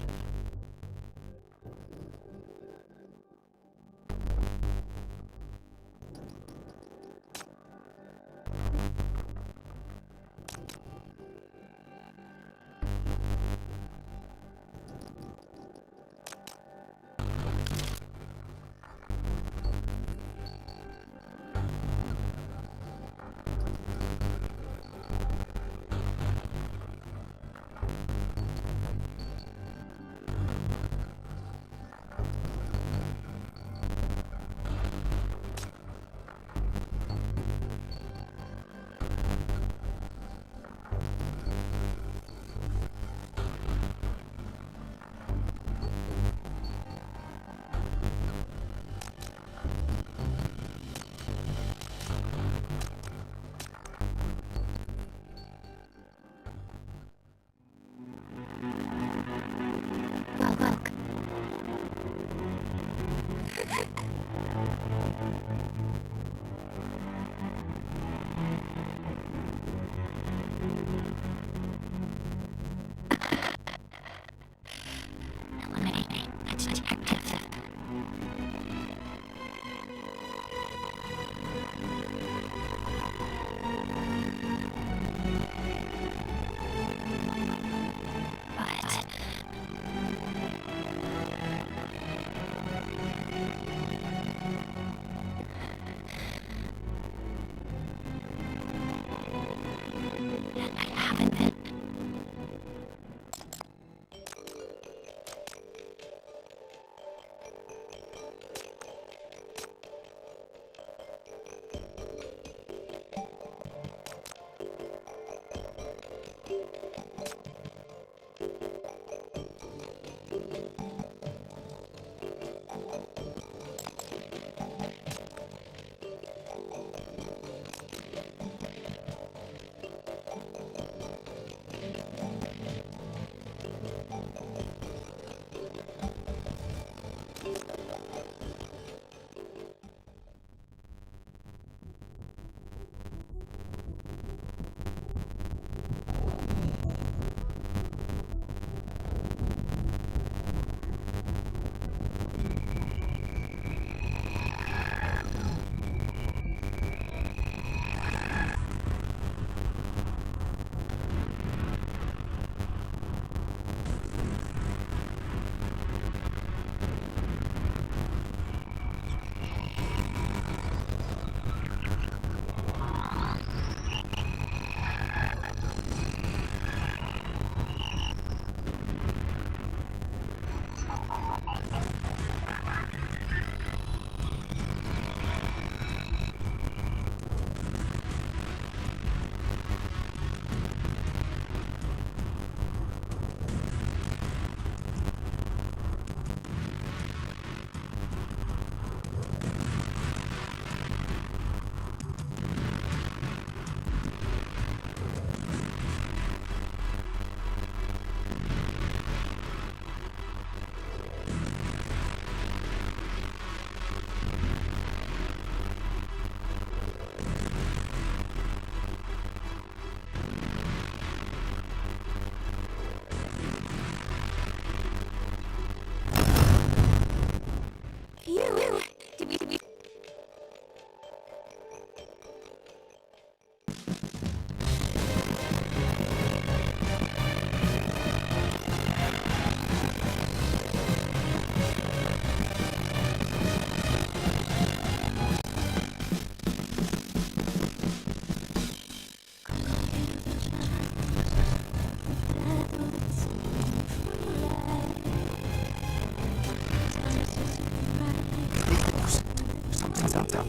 Something's up.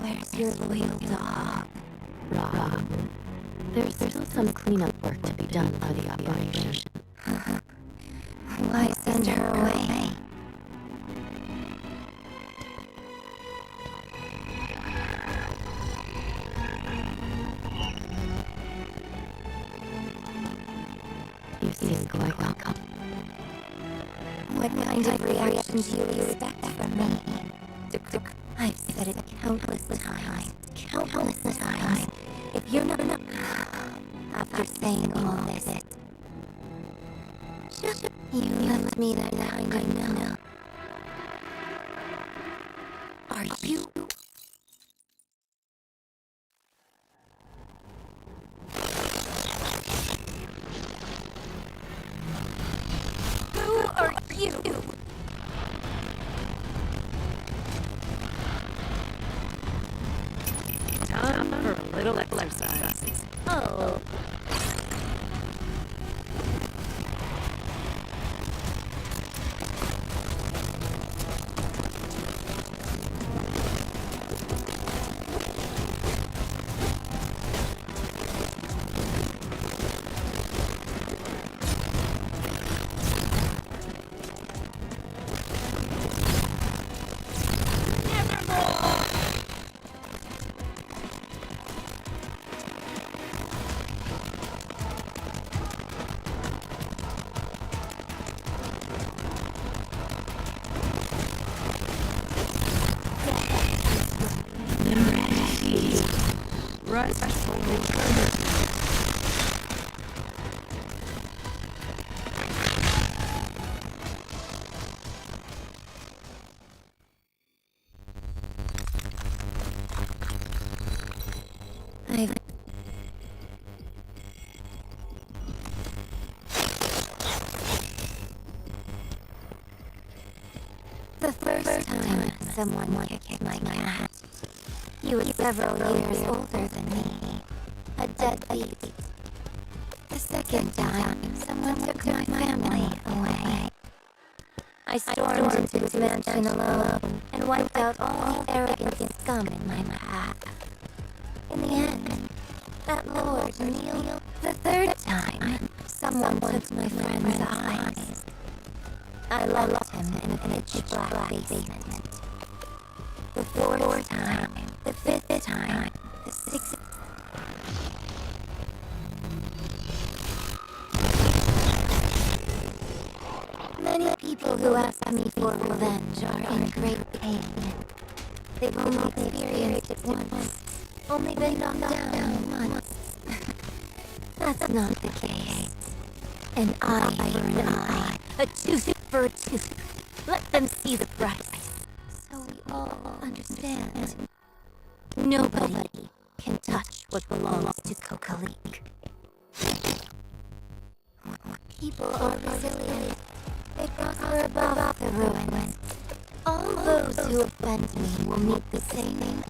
Where's your loyal dog? Rob, there's still some cleanup work to be done for the operation. Why send her away? You seem quite welcome. What kind of reaction do you expect from me? I've said it countless times. If you're not after saying all this, you left me that kind of know. Are you? Who are you? Time for a little exercise. Oh. The first time someone kicked my cat, he was several years older than me. A deadbeat. The second time, someone took my family away. I stormed into his mansion alone and wiped out all the arrogant scum in my path. In the end, that Lord Neil. The third time, someone took my friend's eyes. I locked him in a pitch-black basement. The fourth time, the fifth time, the sixth... Many people who ask me for revenge are in great pain. They've only experienced it once, only been knocked down once. That's not the case. An eye for an eye, a tooth for a tooth. Let them see the price, so we all understand. Nobody can touch what belongs to Coquelic. People are resilient. They prosper above the ruins. All those who offend me will meet the same.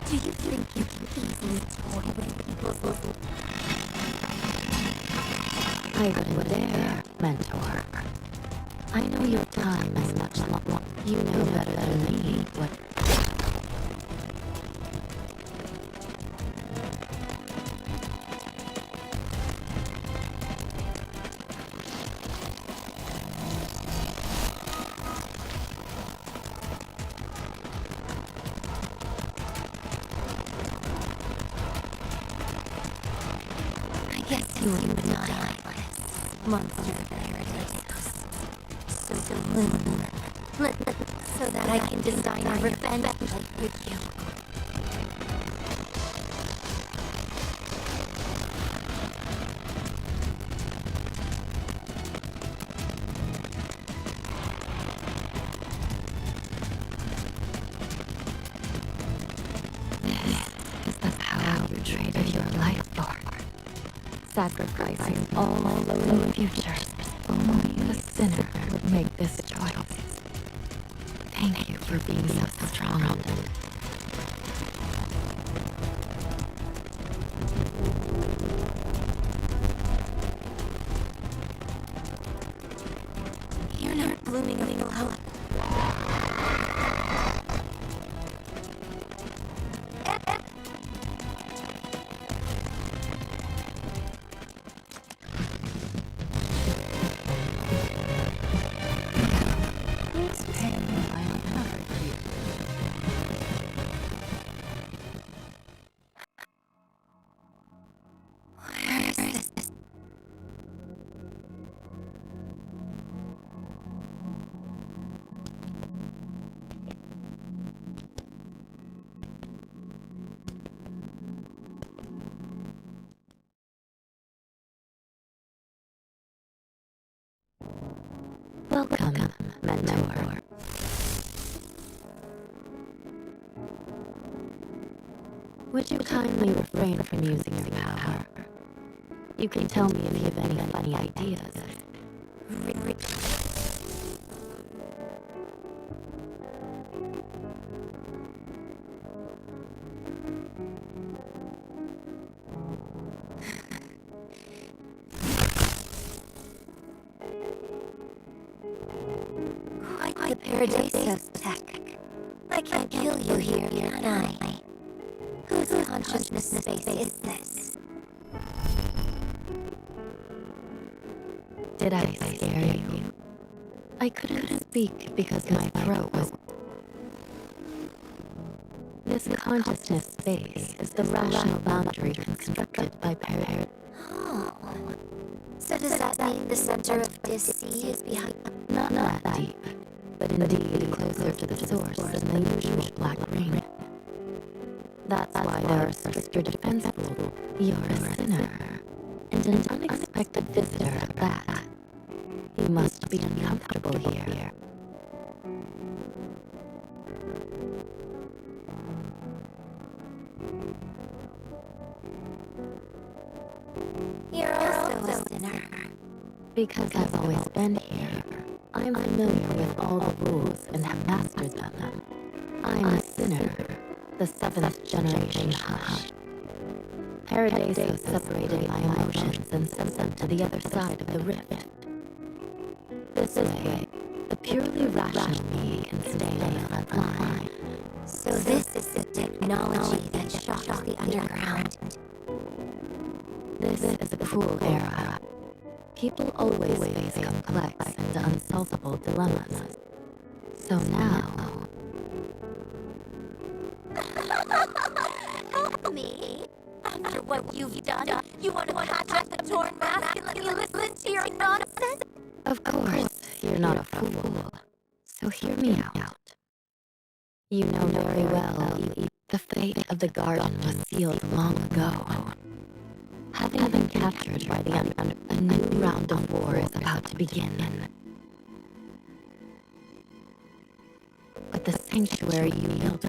Do you think you can easily toy with people's lives? I wouldn't dare, mentor. I know your time is much longer. You know better than me what... You would die like this, monster of paradise. So balloon, so that I can design a revenge with you. sacrificing all flowing futures. Only a sinner would make this choice. Thank you for being so strong. You're not blooming a flower. Welcome, Mentor. Would you kindly refrain from using your power? You can tell me if you have any funny ideas. Quite the Paradisos tech. I can't kill you here, can I? Whose consciousness space is this? Did I scare you? I couldn't speak because my throat was... This consciousness space is the rational boundary constructed by Paradisos. Oh. So does that mean the center of this sea is behind? Not that deep, but indeed closer to the source than the usual black ring. That's why there are stricter defense rules. You're a sinner, and an unexpected visitor at that. You must be uncomfortable here. You're also a sinner. Because I've always been here, I'm familiar with all the rules and have mastered them. I'm a sinner, the 7th generation Hush. Paradisos separated my emotions and sent them to the other side of the rift. This way, the purely rational me can stay on the front line. So this is the technology that shocked the underground. This is a cruel era. People always face complex and unsolvable dilemmas. So now... Help me! After what you've done, you want to patch up the torn mask and let me listen to your nonsense? Of course, you're not a fool. So hear me out. You know very well the fate of the garden was sealed long ago. Having been captured by the underground, a new round of war is about to begin. But the sanctuary you built,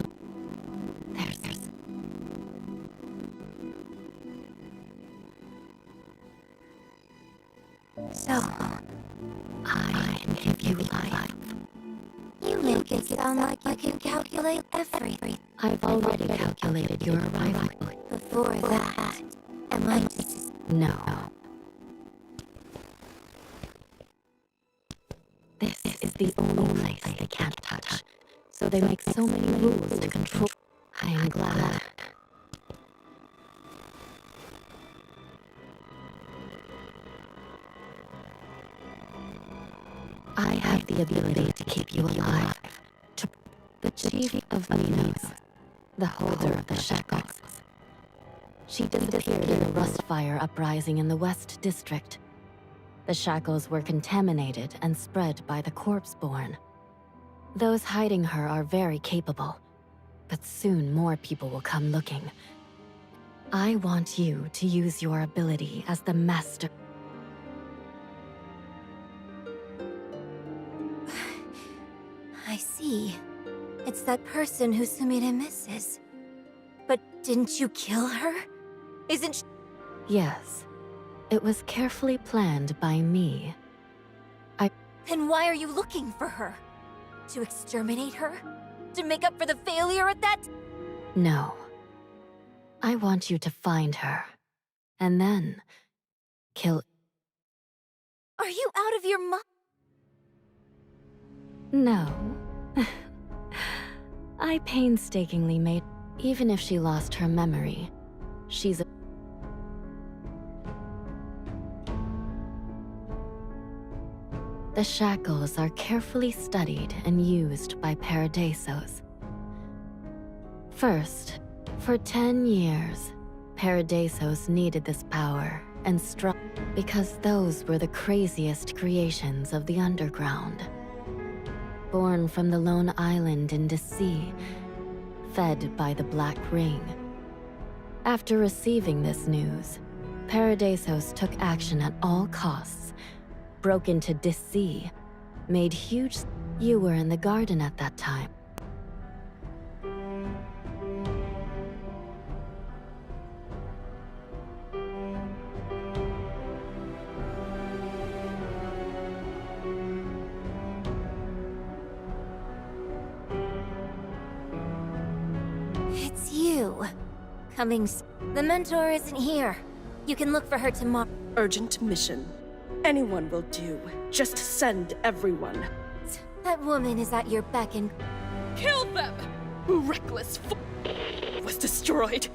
there's... So, I can give you life. You make it sound like you can calculate everything. I've already calculated your arrival. Before that, am I just... No. This is the only place they can't touch, so they make so many rules to control. I am glad. I have the ability to keep you alive. The chief of Minos, the holder of the shackles. She disappeared in a rust fire uprising in the West District. The shackles were contaminated and spread by the corpse-born. Those hiding her are very capable, but soon more people will come looking. I want you to use your ability as the master. I see. It's that person who Sumire misses. But didn't you kill her? Isn't she... Yes. It was carefully planned by me. Then why are you looking for her? To exterminate her? To make up for the failure at that? No. I want you to find her. And then kill. Are you out of your mind? No. I painstakingly made. Even if she lost her memory, she's a. The shackles are carefully studied and used by Paradisos. First, for 10 years, Paradisos needed this power and struck because those were the craziest creations of the underground. Born from the lone island in the sea, fed by the Black Ring. After receiving this news, Paradisos took action at all costs, broke into Sea, made huge... You were in the garden at that time. It's you. The mentor isn't here. You can look for her tomorrow. Urgent mission. Anyone will do. Just send everyone. That woman is at your beck and... Kill them! Reckless was destroyed.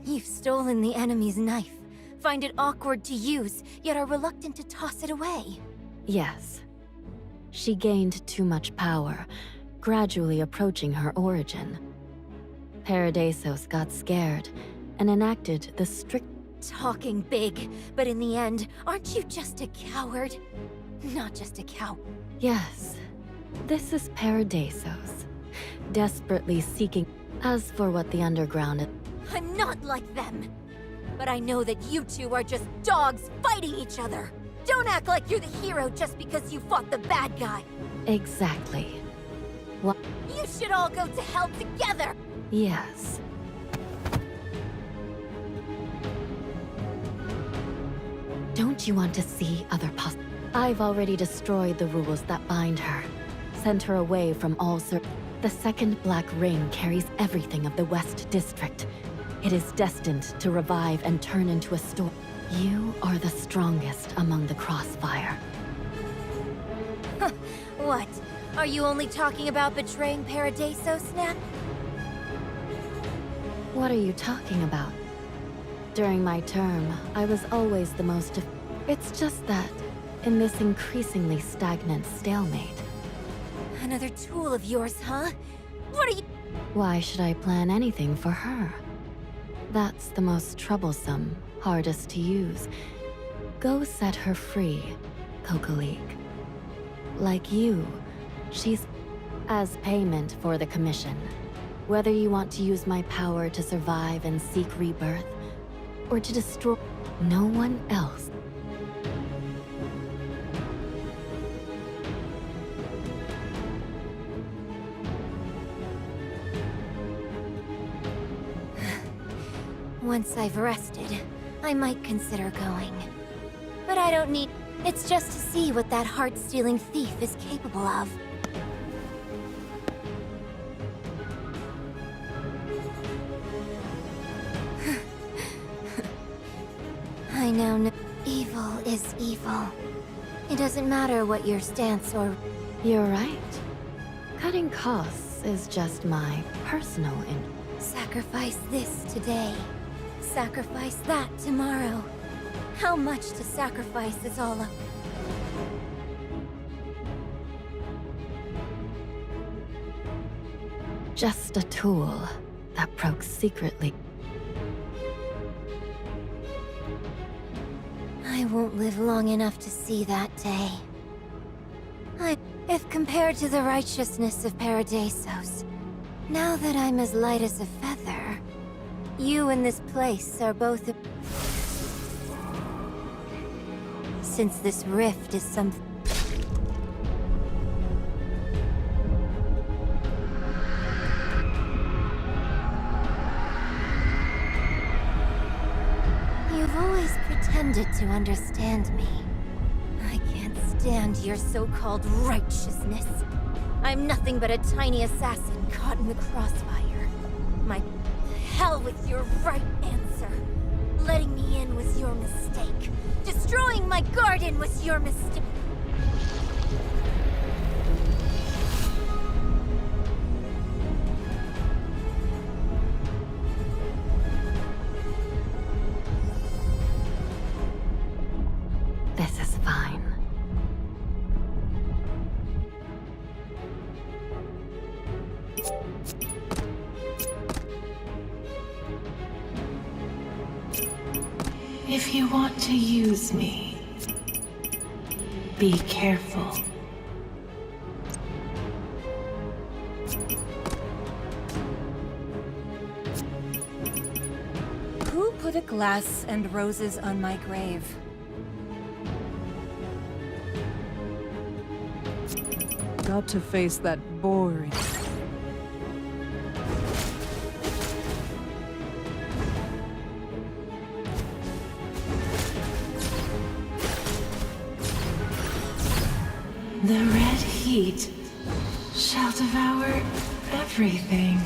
You've stolen the enemy's knife. Find it awkward to use, yet are reluctant to toss it away. Yes. She gained too much power, gradually approaching her origin. Paradisos got scared and enacted the strict... Talking big, but in the end, aren't you just a coward? Not just a cow. Yes. This is Paradisos, desperately seeking... As for what the underground... I'm not like them. But I know that you two are just dogs fighting each other. Don't act like you're the hero just because you fought the bad guy. Exactly. What? You should all go to hell together! Yes. Don't you want to see other I've already destroyed the rules that bind her. Sent her away from all The second Black Ring carries everything of the West District. It is destined to revive and turn into a storm. You are the strongest among the Crossfire. What? Are you only talking about betraying Paradisos now? What are you talking about? During my term, I was always the most... It's just that, in this increasingly stagnant stalemate... Another tool of yours, huh? What are you... Why should I plan anything for her? That's the most troublesome, hardest to use. Go set her free, Coquelic. Like you, she's... As payment for the commission, whether you want to use my power to survive and seek rebirth, or to destroy no one else. Once I've rested, I might consider going. But I don't need... It's just to see what that heart-stealing thief is capable of. I now know evil is evil. It doesn't matter what your stance or... You're right. Cutting costs is just my personal Sacrifice this today. Sacrifice that tomorrow. How much to sacrifice is all up. Just a tool that Proke secretly... I won't live long enough to see that day. If compared to the righteousness of Paradisos, now that I'm as light as a feather, you and this place are both... Since this rift is something... You've always pretended to understand me. I can't stand your so-called righteousness. I'm nothing but a tiny assassin caught in the crossfire. My hell with your right answer. Letting me in was your mistake. Destroying my garden was your mistake. This is fine. If you want to use me, be careful. Who put a glass and roses on my grave? Got to face that boring... The red heat shall devour everything.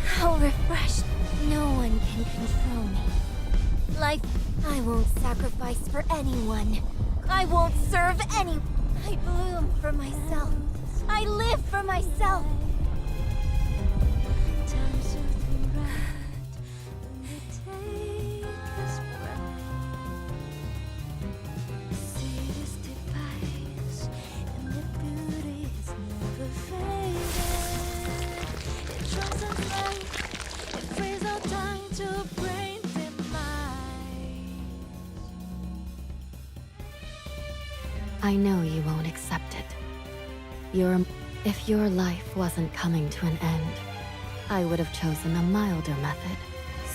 How refreshed. No one can control me. Life, I won't sacrifice for anyone. I won't serve any. I bloom for myself. I live for myself. I know you won't accept it. If your life wasn't coming to an end, I would have chosen a milder method.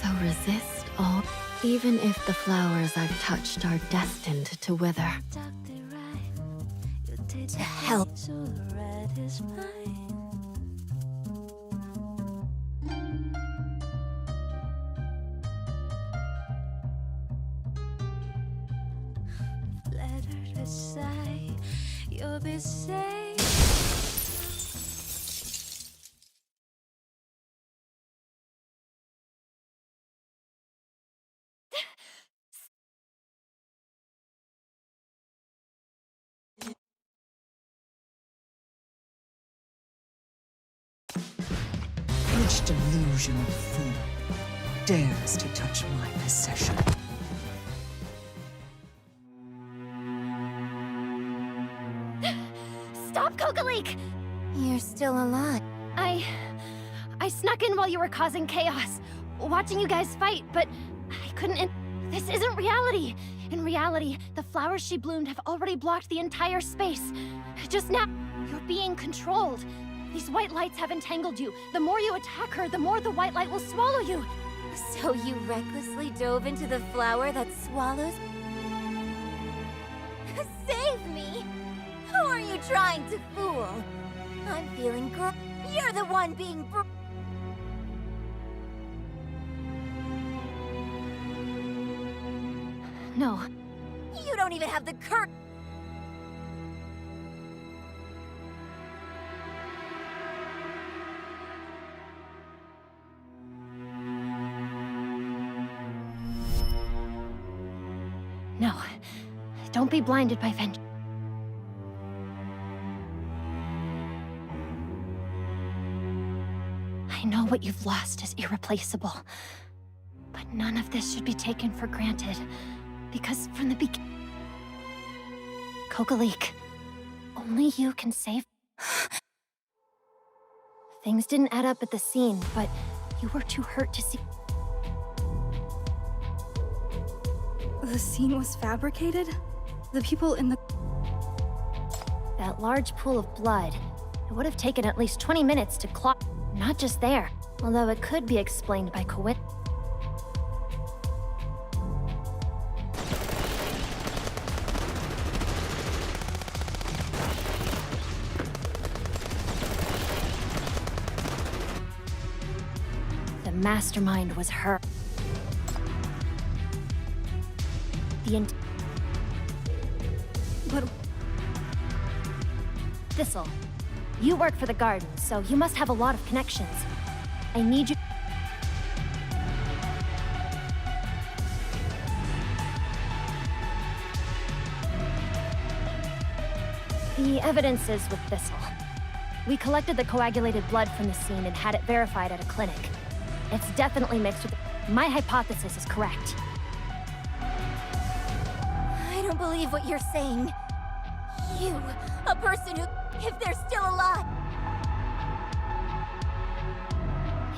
So resist all. Even if the flowers I've touched are destined to wither. To hell. You'll be safe. Which delusional fool dares to touch my possession? Stop, Coquelic! You're still alive. I snuck in while you were causing chaos, watching you guys fight, but I couldn't. This isn't reality. In reality, the flowers she bloomed have already blocked the entire space. Just now, you're being controlled. These white lights have entangled you. The more you attack her, the more the white light will swallow you. So you recklessly dove into the flower that swallows? Save me! Who are you trying to fool? I'm feeling girl. You're the one being No. You don't even have the courage. Don't be blinded by vengeance. I know what you've lost is irreplaceable, but none of this should be taken for granted, because from the beginning, Coquelic, only you can save. Things didn't add up at the scene, but you were too hurt to see. The scene was fabricated? The people in the... That large pool of blood, it would have taken at least 20 minutes to clot. Not just there, although it could be explained by coincidence. The mastermind was her. But... Thistle, you work for the garden, so you must have a lot of connections. I need you... The evidence is with Thistle. We collected the coagulated blood from the scene and had it verified at a clinic. It's definitely mixed with... My hypothesis is correct. I don't believe what you're saying. You, a person who, if they're still alive...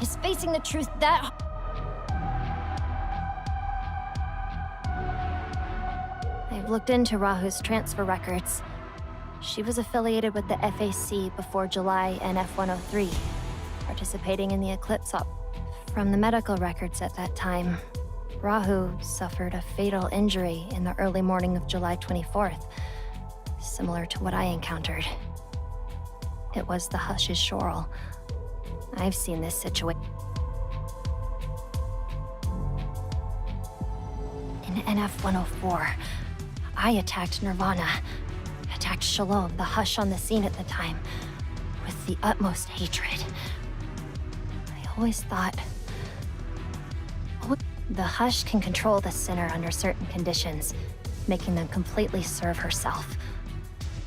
Is facing the truth that... I've looked into Rahu's transfer records. She was affiliated with the FAC before July and F-103, participating in the Eclipse op. From the medical records at that time, Rahu suffered a fatal injury in the early morning of July 24th, similar to what I encountered. It was the Hush's Shorel. I've seen this situation. In NF-104, I attacked Nirvana, attacked Shalom, the Hush on the scene at the time, with the utmost hatred. I always thought... The Hush can control the sinner under certain conditions, making them completely serve herself.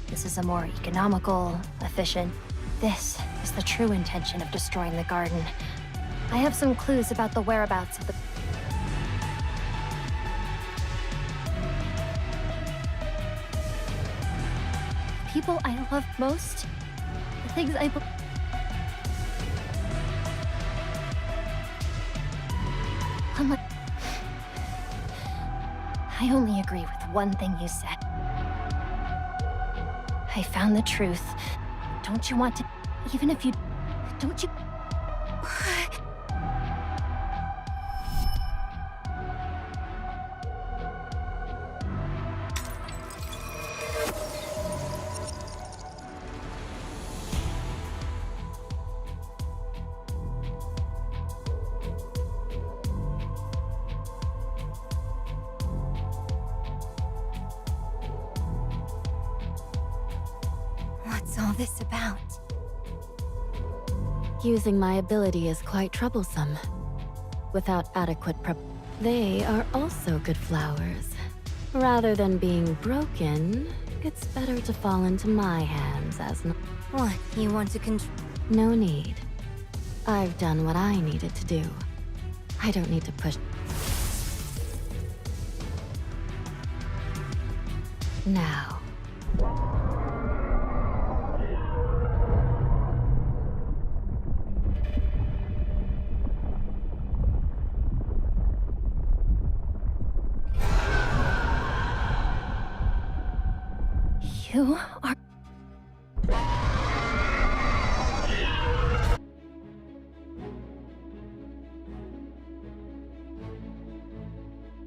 This is a more economical, efficient... This is the true intention of destroying the garden. I have some clues about the whereabouts of the... people I love most, the things I... I only agree with one thing you said. I found the truth. Don't you want to... Even if you... Don't you... What's all this about? Using my ability is quite troublesome. Without adequate prep... They are also good flowers. Rather than being broken, it's better to fall into my hands as... What, you want to control... No need. I've done what I needed to do. I don't need to push... Now... You are...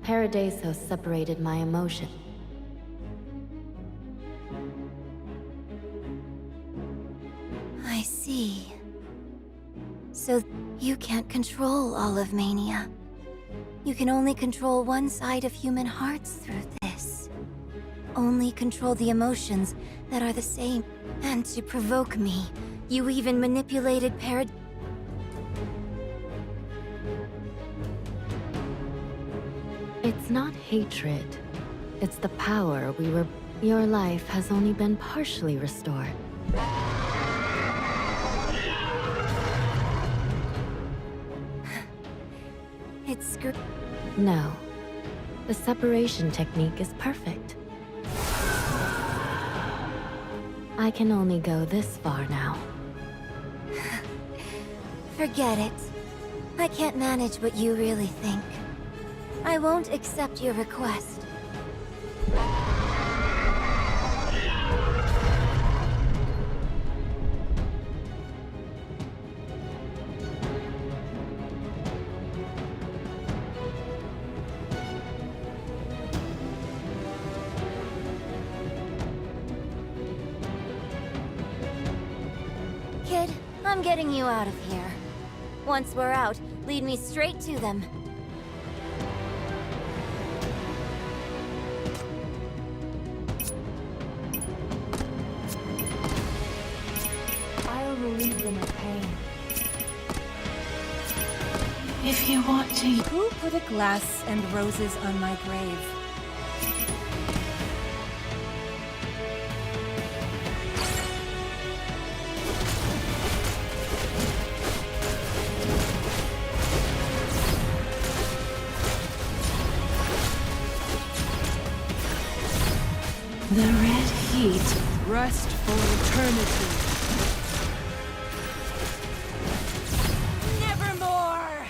Paradiso separated my emotion. I see. So you can't control all of Mania. You can only control one side of human hearts through this. Only control the emotions that are the same. And to provoke me, you even manipulated Parad... It's not hatred. It's the power we were... Your life has only been partially restored. It's No. The separation technique is perfect. I can only go this far now. Forget it. I can't manage what you really think. I won't accept your request. Kid, I'm getting you out of here. Once we're out, lead me straight to them. I'll relieve them of pain. If you want to... Who put a glass and roses on my grave? The red heat. Rest for eternity. Nevermore!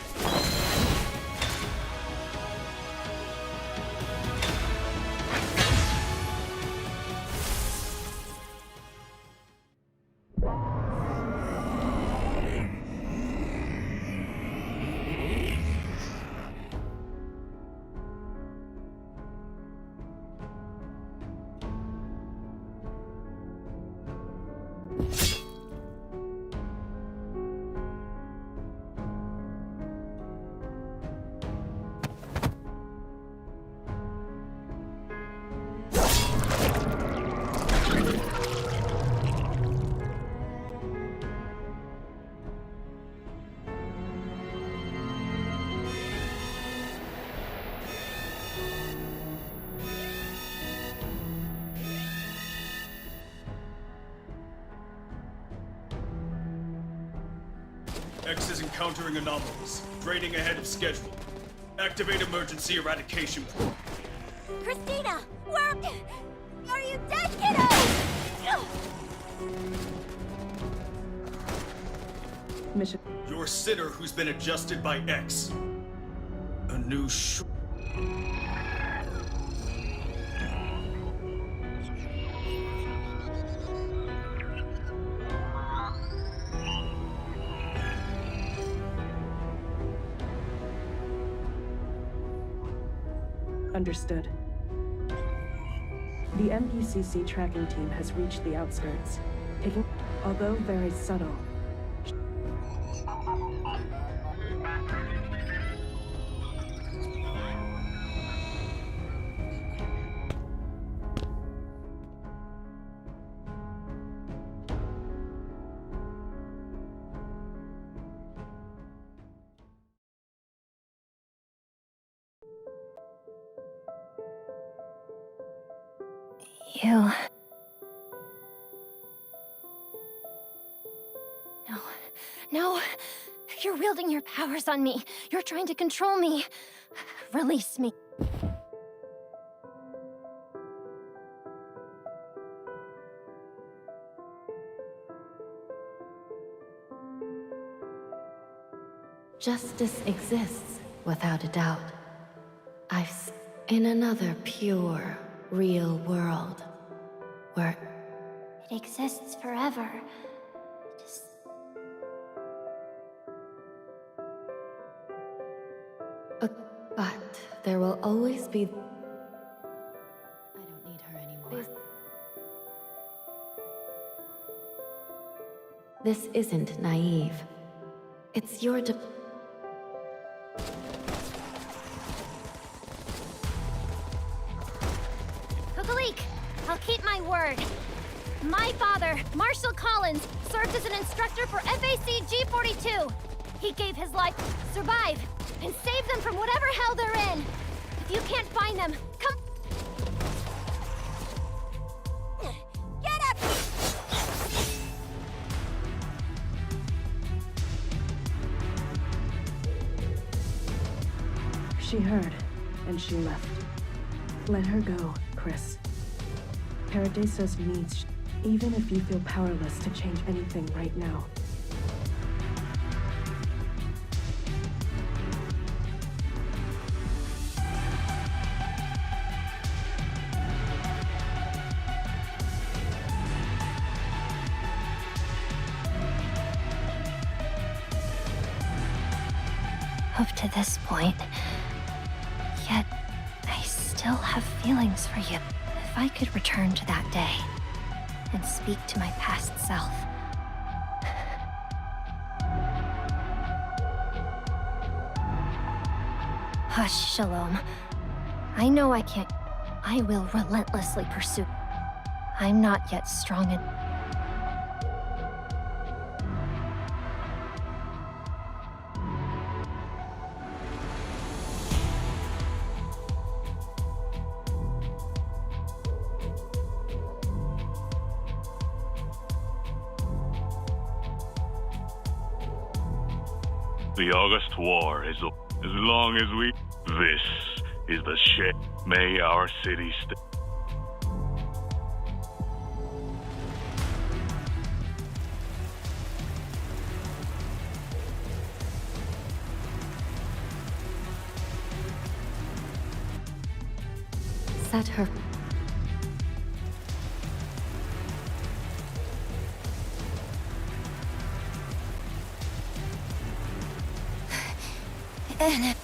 X is encountering anomalies, draining ahead of schedule. Activate emergency eradication. Christina! Where... Are you dead, kiddo? Mission. Your sinner who's been adjusted by X. A new Understood. The MPCC tracking team has reached the outskirts, taking, although very subtle. You... No. No! You're wielding your powers on me. You're trying to control me. Release me. Justice exists, without a doubt. In another pure, real world, where... It exists forever. But there will always be... I don't need her anymore. This isn't naive. It's your Coquelic! I'll keep my word. My father, Marshal Collins, served as an instructor for FAC G42. He gave his life to survive and save them from whatever hell they're in. If you can't find them, come... She heard, and she left. Let her go, Chris. Paradisos needs even if you feel powerless to change anything right now. Up to this point. Yet, I still have feelings for you. If I could return to that day and speak to my past self. Hush, Shalom. I know I can't. I will relentlessly pursue. I'm not yet strong enough. The August War is up. As long as we... This is the shit. May our city stay. Set her... Anna.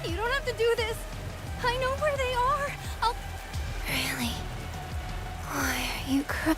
You don't have to do this. I know where they are. I'll... Really? Why are you crying?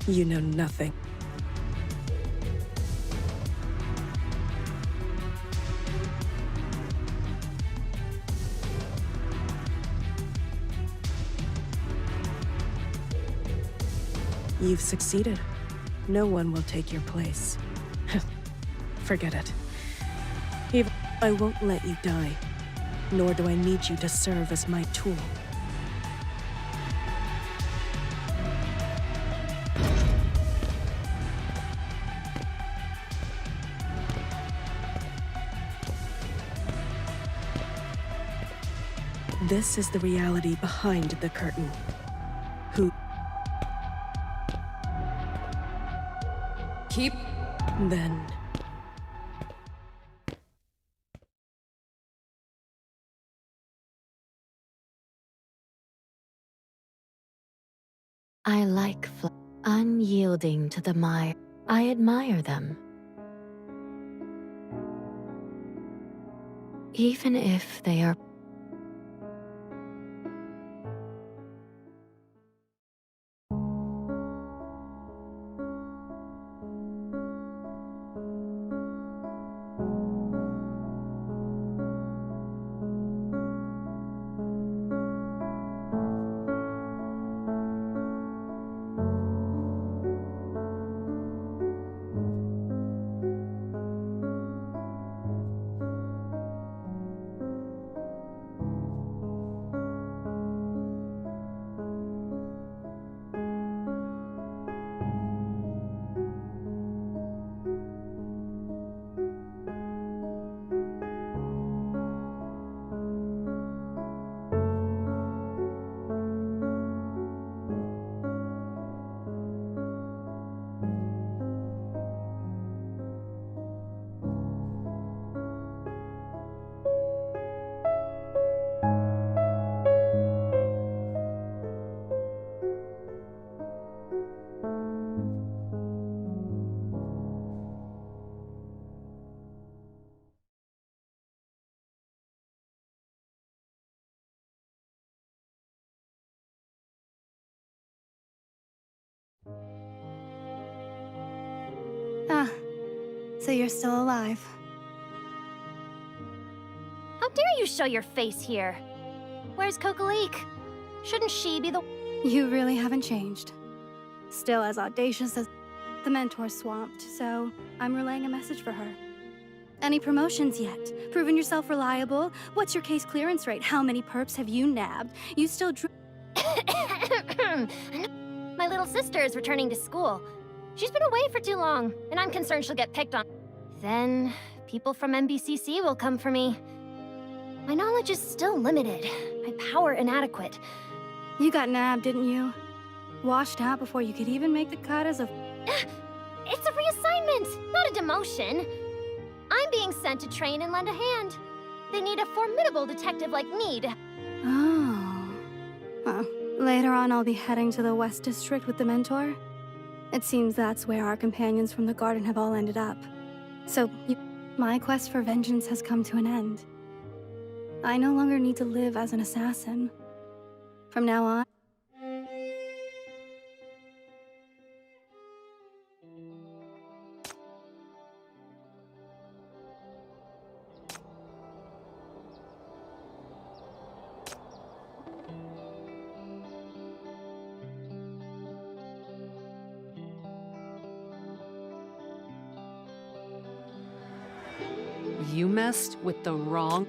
You know nothing. You've succeeded. No one will take your place. Forget it. Even I won't let you die, nor do I need you to serve as my tool. This is the reality behind the curtain. Who... Keep... Then... I like unyielding to the mire. I admire them. Even if they are... So you're still alive. How dare you show your face here? Where's Coquelic? Shouldn't she be the... You really haven't changed. Still as audacious as the mentor swamped, so I'm relaying a message for her. Any promotions yet? Proven yourself reliable? What's your case clearance rate? How many perps have you nabbed? You still My little sister is returning to school. She's been away for too long, and I'm concerned she'll get picked on. Then, people from MBCC will come for me. My knowledge is still limited, my power inadequate. You got nabbed, didn't you? Washed out before you could even make the cut as a... It's a reassignment, not a demotion. I'm being sent to train and lend a hand. They need a formidable detective like me to... Oh. Well, later on I'll be heading to the West District with the mentor. It seems that's where our companions from the garden have all ended up. So, my quest for vengeance has come to an end. I no longer need to live as an assassin. From now on... You messed with the wrong...